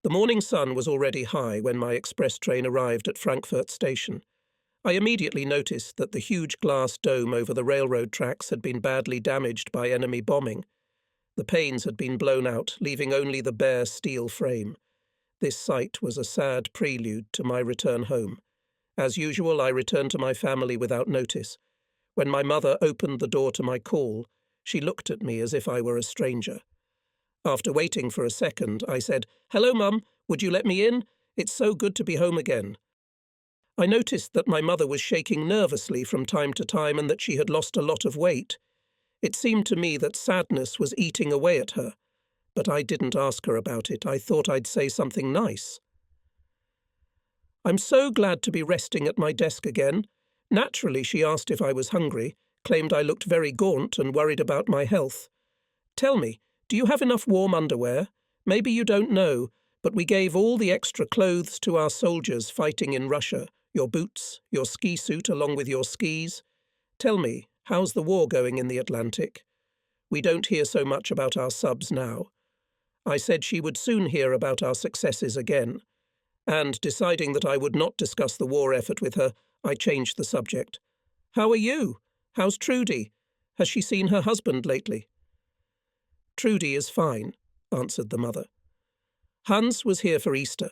The morning sun was already high when my express train arrived at Frankfurt station. I immediately noticed that the huge glass dome over the railroad tracks had been badly damaged by enemy bombing. The panes had been blown out, leaving only the bare steel frame. This sight was a sad prelude to my return home. As usual, I returned to my family without notice. When my mother opened the door to my call, she looked at me as if I were a stranger. After waiting for a second, I said, "Hello, Mum, would you let me in? It's so good to be home again." I noticed that my mother was shaking nervously from time to time and that she had lost a lot of weight. It seemed to me that sadness was eating away at her, but I didn't ask her about it. I thought I'd say something nice. "I'm so glad to be resting at my desk again." Naturally, she asked if I was hungry, claimed I looked very gaunt and worried about my health. "Tell me, do you have enough warm underwear? Maybe you don't know, but we gave all the extra clothes to our soldiers fighting in Russia, your boots, your ski suit along with your skis. Tell me, how's the war going in the Atlantic? We don't hear so much about our subs now." I said she would soon hear about our successes again. And, deciding that I would not discuss the war effort with her, I changed the subject. "How are you? How's Trudy? Has she seen her husband lately?" "Trudy is fine. answered the mother. Hans was here for Easter.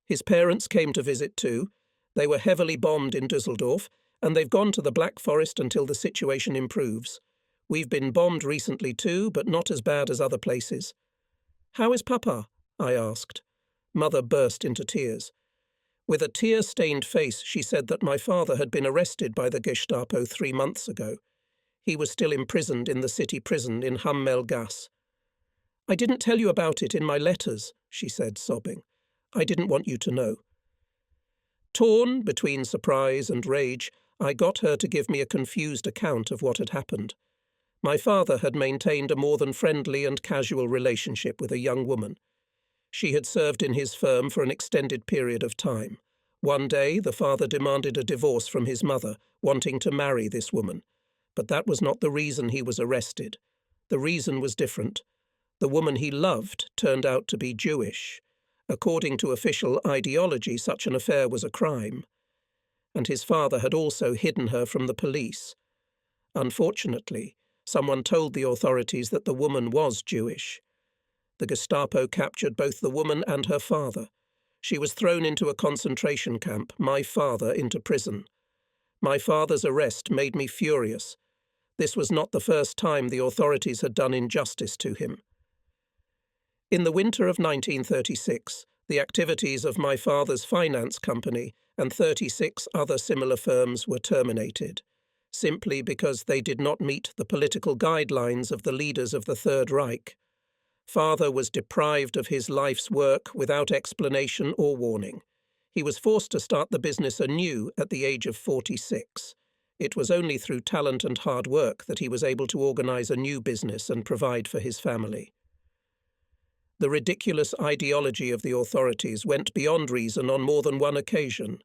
His parents came to visit too. They were heavily bombed in Düsseldorf, and they've gone to the Black Forest until the situation improves. We've been bombed recently too, but not as bad as other places. How is Papa? I asked. Mother burst into tears. With a tear-stained face, she said that my father had been arrested by the Gestapo 3 months ago. He was still imprisoned in the city prison in Hammelgasse. I didn't tell you about it in my letters, she said, sobbing. I didn't want you to know. Torn between surprise and rage, I got her to give me a confused account of what had happened. My father had maintained a more than friendly and casual relationship with a young woman. She had served in his firm for an extended period of time. One day, the father demanded a divorce from his mother, wanting to marry this woman. But that was not the reason he was arrested. The reason was different. The woman he loved turned out to be Jewish. According to official ideology, such an affair was a crime. And his father had also hidden her from the police. Unfortunately, someone told the authorities that the woman was Jewish. The Gestapo captured both the woman and her father. She was thrown into a concentration camp, my father into prison. My father's arrest made me furious. This was not the first time the authorities had done injustice to him. In the winter of 1936, the activities of my father's finance company and 36 other similar firms were terminated, simply because they did not meet the political guidelines of the leaders of the Third Reich. Father was deprived of his life's work without explanation or warning. He was forced to start the business anew at the age of 46. It was only through talent and hard work that he was able to organize a new business and provide for his family. The ridiculous ideology of the authorities went beyond reason on more than one occasion.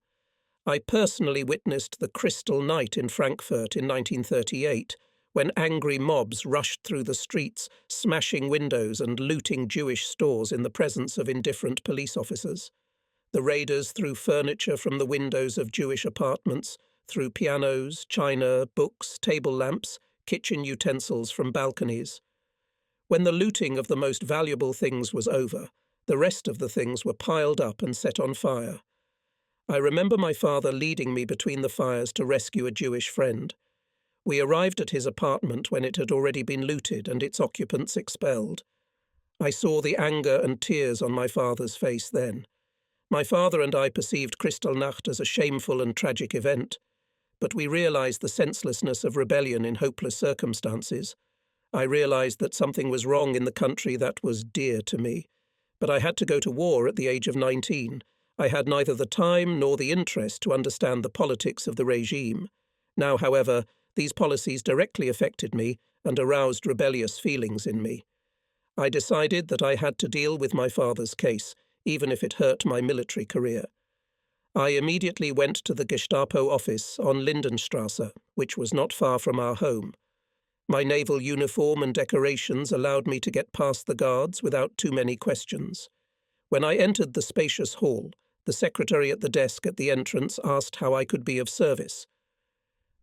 I personally witnessed the Crystal Night in Frankfurt in 1938, when angry mobs rushed through the streets, smashing windows and looting Jewish stores in the presence of indifferent police officers. The raiders threw furniture from the windows of Jewish apartments, threw pianos, china, books, table lamps, kitchen utensils from balconies. When the looting of the most valuable things was over, the rest of the things were piled up and set on fire. I remember my father leading me between the fires to rescue a Jewish friend. We arrived at his apartment when it had already been looted and its occupants expelled. I saw the anger and tears on my father's face then. My father and I perceived Kristallnacht as a shameful and tragic event, but we realized the senselessness of rebellion in hopeless circumstances. I realized that something was wrong in the country that was dear to me, but I had to go to war at the age of 19. I had neither the time nor the interest to understand the politics of the regime. Now, however, these policies directly affected me and aroused rebellious feelings in me. I decided that I had to deal with my father's case, even if it hurt my military career. I immediately went to the Gestapo office on Lindenstrasse, which was not far from our home. My naval uniform and decorations allowed me to get past the guards without too many questions. When I entered the spacious hall, the secretary at the desk at the entrance asked how I could be of service.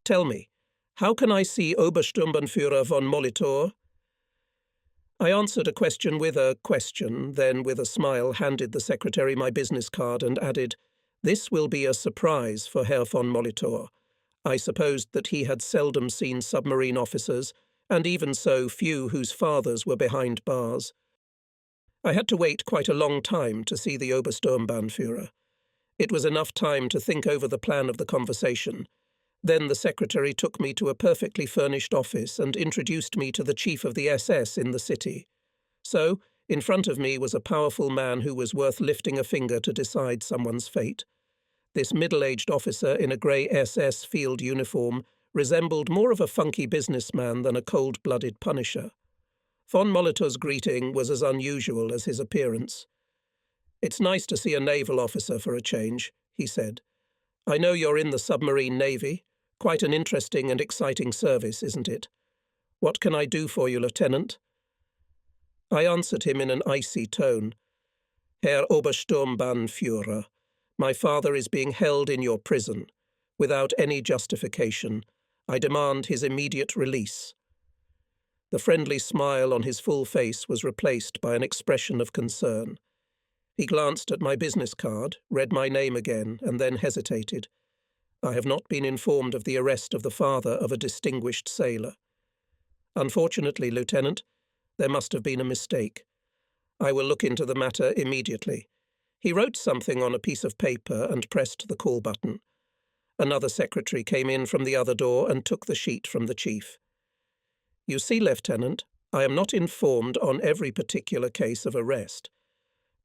Tell me, how can I see Obersturmbannführer von Molitor? I answered a question, then with a smile handed the secretary my business card and added, "This will be a surprise for Herr von Molitor." I supposed that he had seldom seen submarine officers, and even so few whose fathers were behind bars. I had to wait quite a long time to see the Obersturmbannführer. It was enough time to think over the plan of the conversation. Then the secretary took me to a perfectly furnished office and introduced me to the chief of the SS in the city. So, in front of me was a powerful man who was worth lifting a finger to decide someone's fate. This middle-aged officer in a grey SS field uniform resembled more of a funky businessman than a cold-blooded punisher. Von Molitor's greeting was as unusual as his appearance. "It's nice to see a naval officer for a change," he said. "I know you're in the submarine navy. Quite an interesting and exciting service, isn't it? What can I do for you, Lieutenant?" I answered him in an icy tone. "Herr Obersturmbannführer, my father is being held in your prison. Without any justification, I demand his immediate release." The friendly smile on his full face was replaced by an expression of concern. He glanced at my business card, read my name again, and then hesitated. I have not been informed of the arrest of the father of a distinguished sailor. Unfortunately, Lieutenant, there must have been a mistake. I will look into the matter immediately. He wrote something on a piece of paper and pressed the call button. Another secretary came in from the other door and took the sheet from the chief. You see, Lieutenant, I am not informed on every particular case of arrest.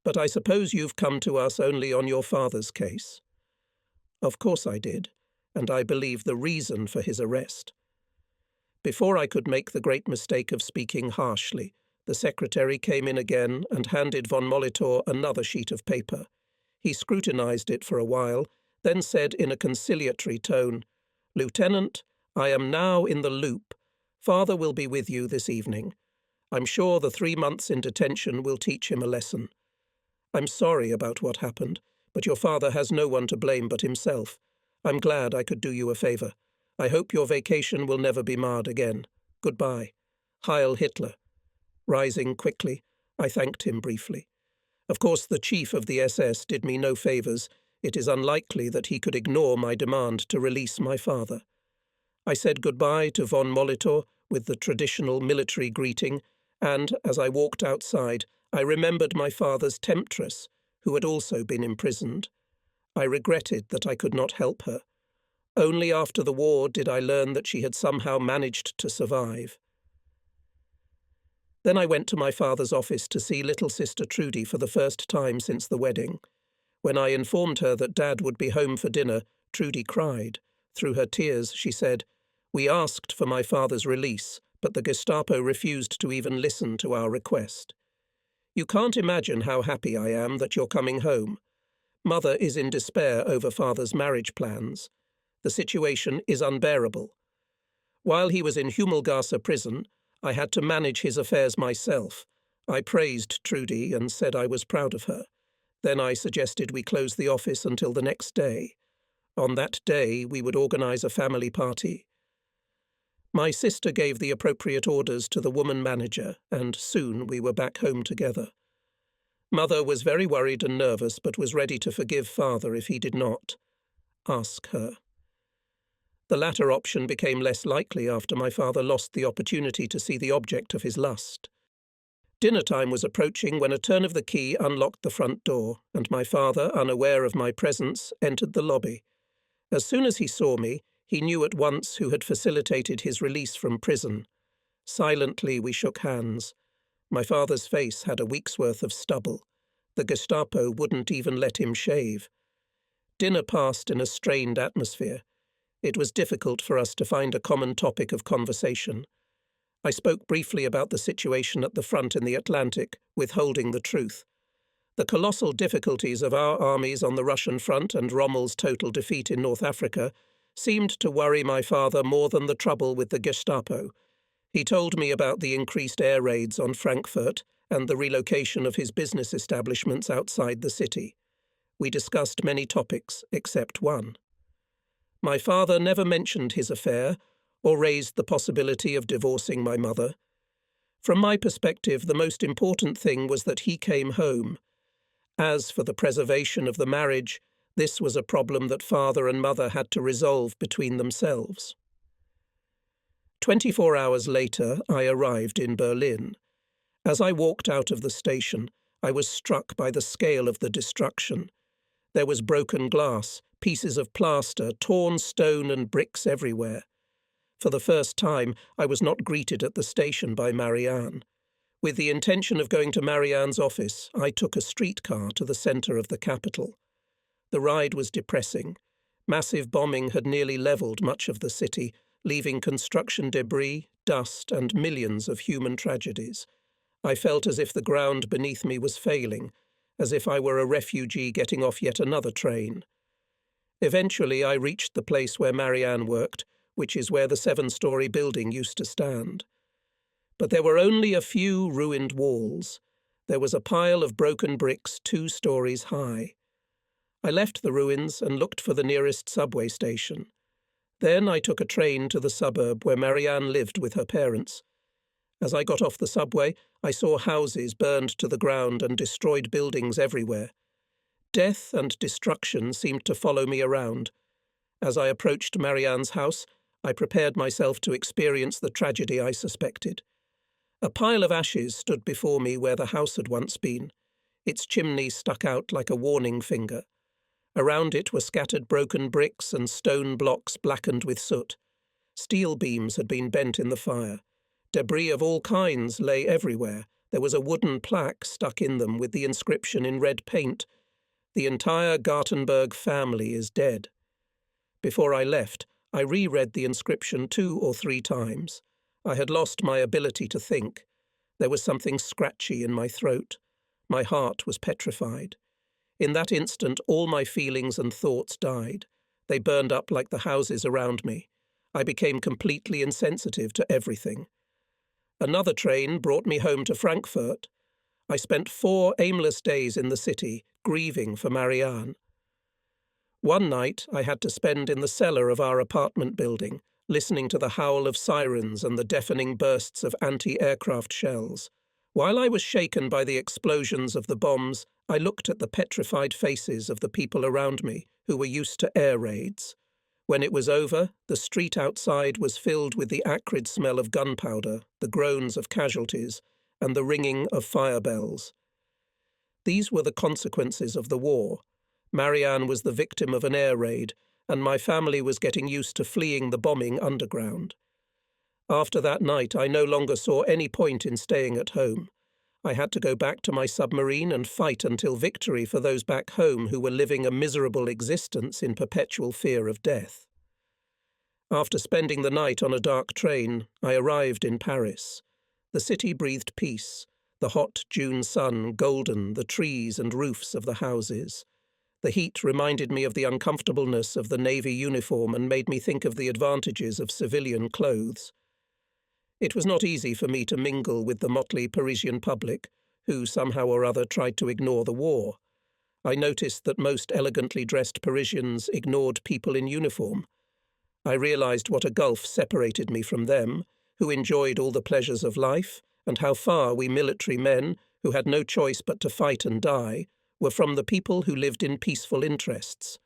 But I suppose you've come to us only on your father's case. Of course I did, and I believe the reason for his arrest. Before I could make the great mistake of speaking harshly, the secretary came in again and handed von Molitor another sheet of paper. He scrutinized it for a while, then said in a conciliatory tone, "Lieutenant, I am now in the loop. Father will be with you this evening. I'm sure the 3 months in detention will teach him a lesson. I'm sorry about what happened, but your father has no one to blame but himself. I'm glad I could do you a favor. I hope your vacation will never be marred again. Goodbye. Heil Hitler." Rising quickly, I thanked him briefly. Of course, the chief of the SS did me no favors. It is unlikely that he could ignore my demand to release my father. I said goodbye to von Molitor with the traditional military greeting, and, as I walked outside, I remembered my father's temptress, who had also been imprisoned. I regretted that I could not help her. Only after the war did I learn that she had somehow managed to survive. Then I went to my father's office to see little sister Trudy for the first time since the wedding. When I informed her that Dad would be home for dinner, Trudy cried. Through her tears, she said, "We asked for my father's release, but the Gestapo refused to even listen to our request. You can't imagine how happy I am that you're coming home. Mother is in despair over father's marriage plans. The situation is unbearable. While he was in Hummelgasse prison, I had to manage his affairs myself. I praised Trudy and said I was proud of her. Then I suggested we close the office until the next day. On that day, we would organize a family party. My sister gave the appropriate orders to the woman manager, and soon we were back home together. Mother was very worried and nervous, but was ready to forgive father if he did not. Ask her. The latter option became less likely after my father lost the opportunity to see the object of his lust. Dinner time was approaching when a turn of the key unlocked the front door, and my father, unaware of my presence, entered the lobby. As soon as he saw me, he knew at once who had facilitated his release from prison. Silently we shook hands. My father's face had a week's worth of stubble. The Gestapo wouldn't even let him shave. Dinner passed in a strained atmosphere. It was difficult for us to find a common topic of conversation. I spoke briefly about the situation at the front in the Atlantic, withholding the truth. The colossal difficulties of our armies on the Russian front and Rommel's total defeat in North Africa seemed to worry my father more than the trouble with the Gestapo. He told me about the increased air raids on Frankfurt and the relocation of his business establishments outside the city. We discussed many topics except one. My father never mentioned his affair or raised the possibility of divorcing my mother. From my perspective, the most important thing was that he came home. As for the preservation of the marriage, this was a problem that father and mother had to resolve between themselves. 24 hours later, I arrived in Berlin. As I walked out of the station, I was struck by the scale of the destruction. There was broken glass, pieces of plaster, torn stone and bricks everywhere. For the first time, I was not greeted at the station by Marianne. With the intention of going to Marianne's office, I took a streetcar to the centre of the capital. The ride was depressing. Massive bombing had nearly levelled much of the city, leaving construction debris, dust, and millions of human tragedies. I felt as if the ground beneath me was failing, as if I were a refugee getting off yet another train. Eventually, I reached the place where Marianne worked, which is where the 7-story building used to stand. But there were only a few ruined walls. There was a pile of broken bricks 2 stories high. I left the ruins and looked for the nearest subway station. Then I took a train to the suburb where Marianne lived with her parents. As I got off the subway, I saw houses burned to the ground and destroyed buildings everywhere. Death and destruction seemed to follow me around. As I approached Marianne's house, I prepared myself to experience the tragedy I suspected. A pile of ashes stood before me where the house had once been. Its chimney stuck out like a warning finger. Around it were scattered broken bricks and stone blocks blackened with soot. Steel beams had been bent in the fire. Debris of all kinds lay everywhere. There was a wooden plaque stuck in them with the inscription in red paint, "The entire Gartenberg family is dead." Before I left, I reread the inscription 2 or 3 times. I had lost my ability to think. There was something scratchy in my throat. My heart was petrified. In that instant, all my feelings and thoughts died. They burned up like the houses around me. I became completely insensitive to everything. Another train brought me home to Frankfurt. I spent 4 aimless days in the city, grieving for Marianne. One night I had to spend in the cellar of our apartment building, listening to the howl of sirens and the deafening bursts of anti-aircraft shells. While I was shaken by the explosions of the bombs, I looked at the petrified faces of the people around me who were used to air raids. When it was over, the street outside was filled with the acrid smell of gunpowder, the groans of casualties, and the ringing of fire bells. These were the consequences of the war. Marianne was the victim of an air raid, and my family was getting used to fleeing the bombing underground. After that night, I no longer saw any point in staying at home. I had to go back to my submarine and fight until victory for those back home who were living a miserable existence in perpetual fear of death. After spending the night on a dark train, I arrived in Paris. The city breathed peace, the hot June sun golden the trees and roofs of the houses. The heat reminded me of the uncomfortableness of the navy uniform and made me think of the advantages of civilian clothes. It was not easy for me to mingle with the motley Parisian public, who somehow or other tried to ignore the war. I noticed that most elegantly dressed Parisians ignored people in uniform. I realized what a gulf separated me from them, who enjoyed all the pleasures of life, and how far we military men, who had no choice but to fight and die, were from the people who lived in peaceful interests.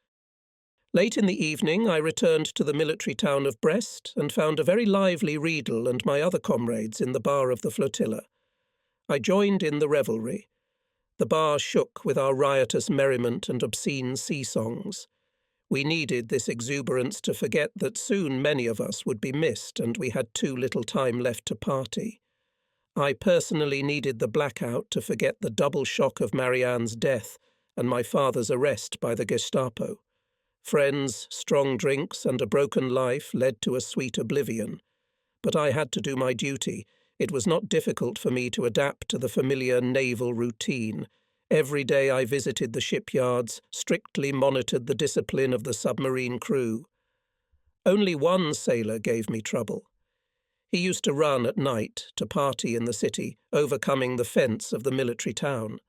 Late in the evening, I returned to the military town of Brest and found a very lively Riedel and my other comrades in the bar of the flotilla. I joined in the revelry. The bar shook with our riotous merriment and obscene sea songs. We needed this exuberance to forget that soon many of us would be missed and we had too little time left to party. I personally needed the blackout to forget the double shock of Marianne's death and my father's arrest by the Gestapo. Friends, strong drinks, and a broken life led to a sweet oblivion. But I had to do my duty. It was not difficult for me to adapt to the familiar naval routine. Every day I visited the shipyards, strictly monitored the discipline of the submarine crew. Only one sailor gave me trouble. He used to run at night to party in the city, overcoming the fence of the military town.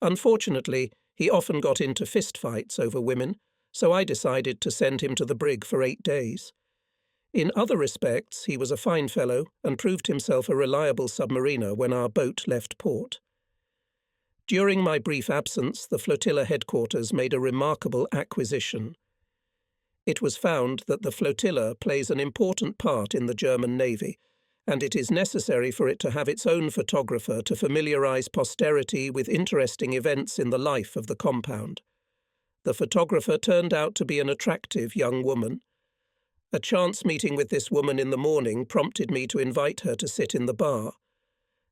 Unfortunately, he often got into fistfights over women, so I decided to send him to the brig for 8 days. In other respects, he was a fine fellow and proved himself a reliable submariner when our boat left port. During my brief absence, the flotilla headquarters made a remarkable acquisition. It was found that the flotilla plays an important part in the German Navy, and it is necessary for it to have its own photographer to familiarize posterity with interesting events in the life of the compound. The photographer turned out to be an attractive young woman. A chance meeting with this woman in the morning prompted me to invite her to sit in the bar.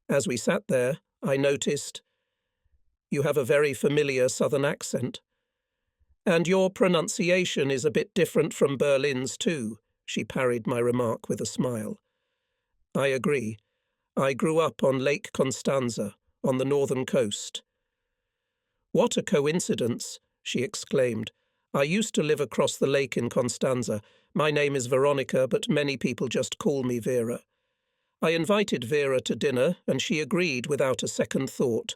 As we sat there, I noticed, "You have a very familiar southern accent. And your pronunciation is a bit different from Berlin's too," she parried my remark with a smile. "I agree. I grew up on Lake Constanza, on the northern coast." "What a coincidence," she exclaimed. "I used to live across the lake in Constanza. My name is Veronica, but many people just call me Vera." I invited Vera to dinner, and she agreed without a second thought.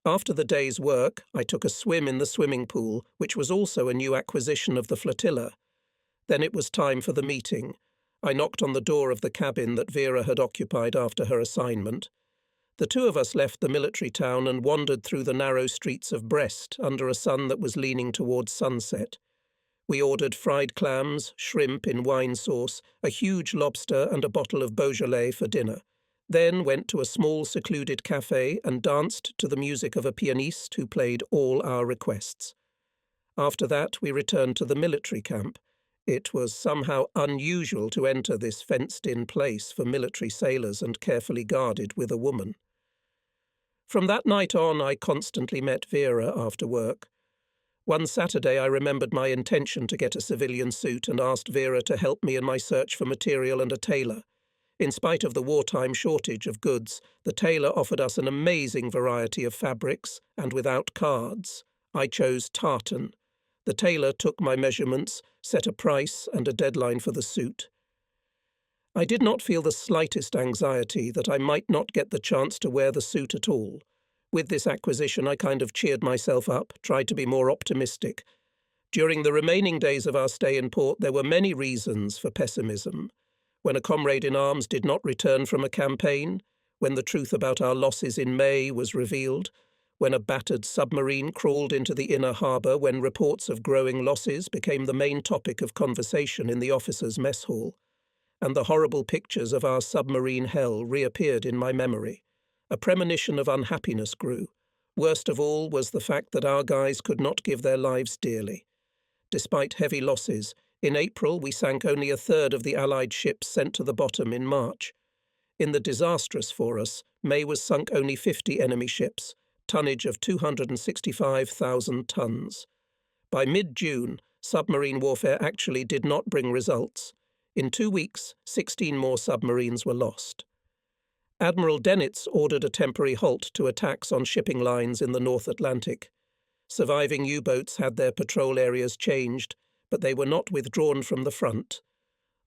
After the day's work, I took a swim in the swimming pool, which was also a new acquisition of the flotilla. Then it was time for the meeting. I knocked on the door of the cabin that Vera had occupied after her assignment. The two of us left the military town and wandered through the narrow streets of Brest under a sun that was leaning towards sunset. We ordered fried clams, shrimp in wine sauce, a huge lobster and a bottle of Beaujolais for dinner, then went to a small secluded café and danced to the music of a pianiste who played all our requests. After that, we returned to the military camp. It was somehow unusual to enter this fenced-in place for military sailors and carefully guarded with a woman. From that night on, I constantly met Vera after work. One Saturday, I remembered my intention to get a civilian suit and asked Vera to help me in my search for material and a tailor. In spite of the wartime shortage of goods, the tailor offered us an amazing variety of fabrics, and without cards. I chose tartan. The tailor took my measurements, set a price and a deadline for the suit. I did not feel the slightest anxiety that I might not get the chance to wear the suit at all. With this acquisition, I kind of cheered myself up, tried to be more optimistic. During the remaining days of our stay in port, there were many reasons for pessimism. When a comrade in arms did not return from a campaign, when the truth about our losses in May was revealed, when a battered submarine crawled into the inner harbour, when reports of growing losses became the main topic of conversation in the officers' mess hall, and the horrible pictures of our submarine hell reappeared in my memory. A premonition of unhappiness grew. Worst of all was the fact that our guys could not give their lives dearly. Despite heavy losses, in April we sank only a third of the Allied ships sent to the bottom in March. In the disastrous for us, May was sunk only 50 enemy ships, tonnage of 265,000 tons. By mid-June, submarine warfare actually did not bring results. In 2 weeks, 16 more submarines were lost. Admiral Dennitz ordered a temporary halt to attacks on shipping lines in the North Atlantic. Surviving U-boats had their patrol areas changed, but they were not withdrawn from the front.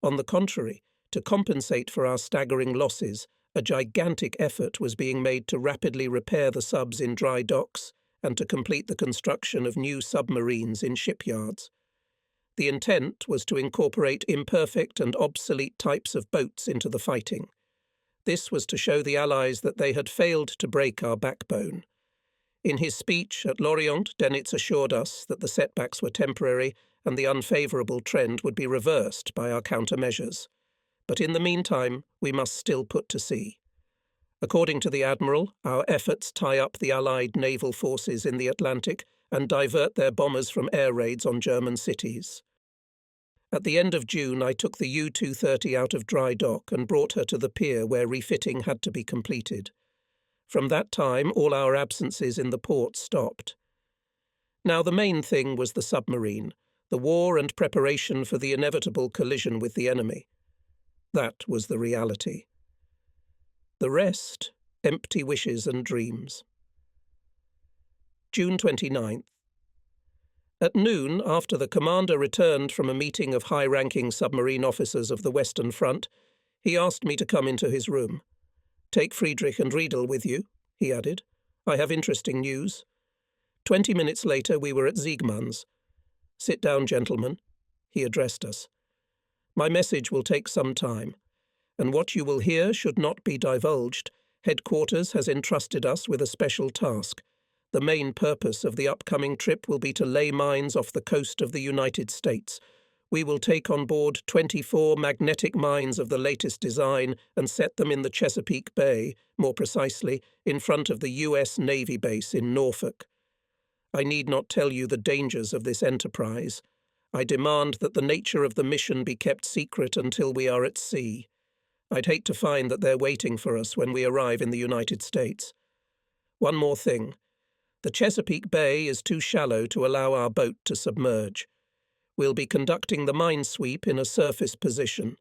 On the contrary, to compensate for our staggering losses, a gigantic effort was being made to rapidly repair the subs in dry docks and to complete the construction of new submarines in shipyards. The intent was to incorporate imperfect and obsolete types of boats into the fighting. This was to show the Allies that they had failed to break our backbone. In his speech at Lorient, Dennitz assured us that the setbacks were temporary and the unfavourable trend would be reversed by our countermeasures. But in the meantime, we must still put to sea. According to the Admiral, our efforts tie up the Allied naval forces in the Atlantic and divert their bombers from air raids on German cities. At the end of June, I took the U-230 out of dry dock and brought her to the pier where refitting had to be completed. From that time, all our absences in the port stopped. Now, the main thing was the submarine, the war and preparation for the inevitable collision with the enemy. That was the reality. The rest, empty wishes and dreams. June 29th. At noon, after the commander returned from a meeting of high-ranking submarine officers of the Western Front, he asked me to come into his room. "Take Friedrich and Riedel with you," he added. "I have interesting news." 20 minutes later, we were at Siegmund's. "Sit down, gentlemen," he addressed us. "My message will take some time, and what you will hear should not be divulged. Headquarters has entrusted us with a special task. The main purpose of the upcoming trip will be to lay mines off the coast of the United States. We will take on board 24 magnetic mines of the latest design and set them in the Chesapeake Bay, more precisely, in front of the U.S. Navy base in Norfolk. I need not tell you the dangers of this enterprise. I demand that the nature of the mission be kept secret until we are at sea. I'd hate to find that they're waiting for us when we arrive in the United States. One more thing. The Chesapeake Bay is too shallow to allow our boat to submerge. We'll be conducting the mine sweep in a surface position.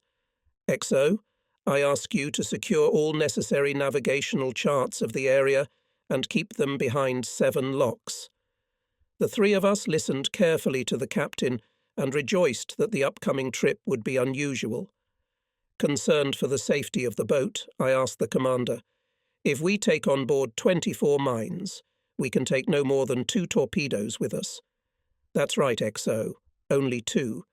XO, I ask you to secure all necessary navigational charts of the area and keep them behind 7 locks. The 3 of us listened carefully to the captain and rejoiced that the upcoming trip would be unusual. Concerned for the safety of the boat, I asked the commander, "If we take on board 24 mines, we can take no more than 2 torpedoes with us." "That's right, XO, only 2.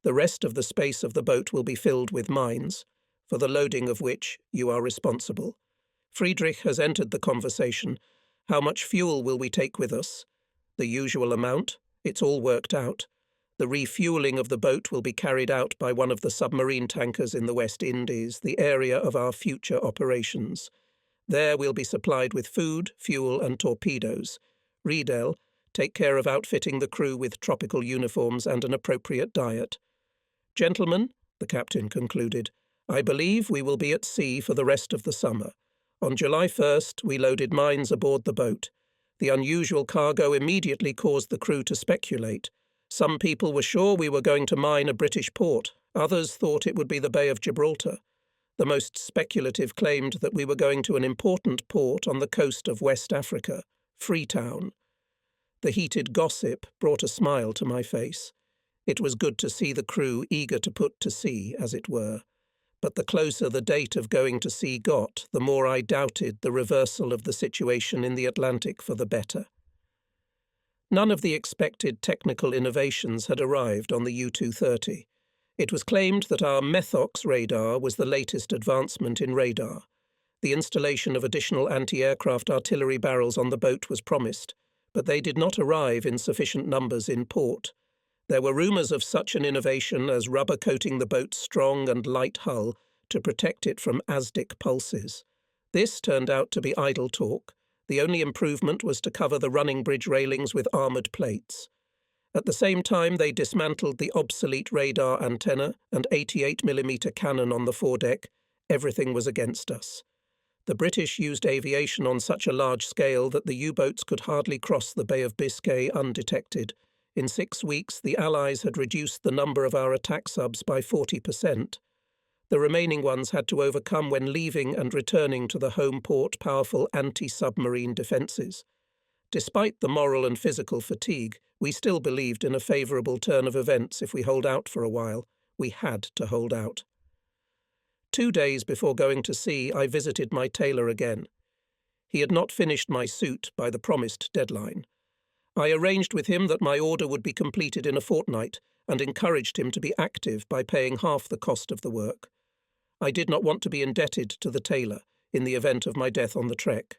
The rest of the space of the boat will be filled with mines, for the loading of which you are responsible. Friedrich has entered the conversation. How much fuel will we take with us? The usual amount. It's all worked out. The refueling of the boat will be carried out by one of the submarine tankers in the West Indies, the area of our future operations. There we'll be supplied with food, fuel and torpedoes. Riedel, take care of outfitting the crew with tropical uniforms and an appropriate diet. Gentlemen, the captain concluded, I believe we will be at sea for the rest of the summer. On July 1st, we loaded mines aboard the boat. The unusual cargo immediately caused the crew to speculate. Some people were sure we were going to mine a British port. Others thought it would be the Bay of Gibraltar. The most speculative claimed that we were going to an important port on the coast of West Africa, Freetown. The heated gossip brought a smile to my face. It was good to see the crew eager to put to sea, as it were. But the closer the date of going to sea got, the more I doubted the reversal of the situation in the Atlantic for the better. None of the expected technical innovations had arrived on the U-230. It was claimed that our Methox radar was the latest advancement in radar. The installation of additional anti-aircraft artillery barrels on the boat was promised, but they did not arrive in sufficient numbers in port. There were rumours of such an innovation as rubber-coating the boat's strong and light hull to protect it from ASDIC pulses. This turned out to be idle talk. The only improvement was to cover the running bridge railings with armoured plates. At the same time, they dismantled the obsolete radar antenna and 88mm cannon on the foredeck. Everything was against us. The British used aviation on such a large scale that the U-boats could hardly cross the Bay of Biscay undetected. In 6 weeks, the Allies had reduced the number of our attack subs by 40%. The remaining ones had to overcome when leaving and returning to the home port powerful anti-submarine defences. Despite the moral and physical fatigue, we still believed in a favourable turn of events if we hold out for a while. We had to hold out. 2 days before going to sea, I visited my tailor again. He had not finished my suit by the promised deadline. I arranged with him that my order would be completed in a fortnight and encouraged him to be active by paying half the cost of the work. I did not want to be indebted to the tailor in the event of my death on the trek.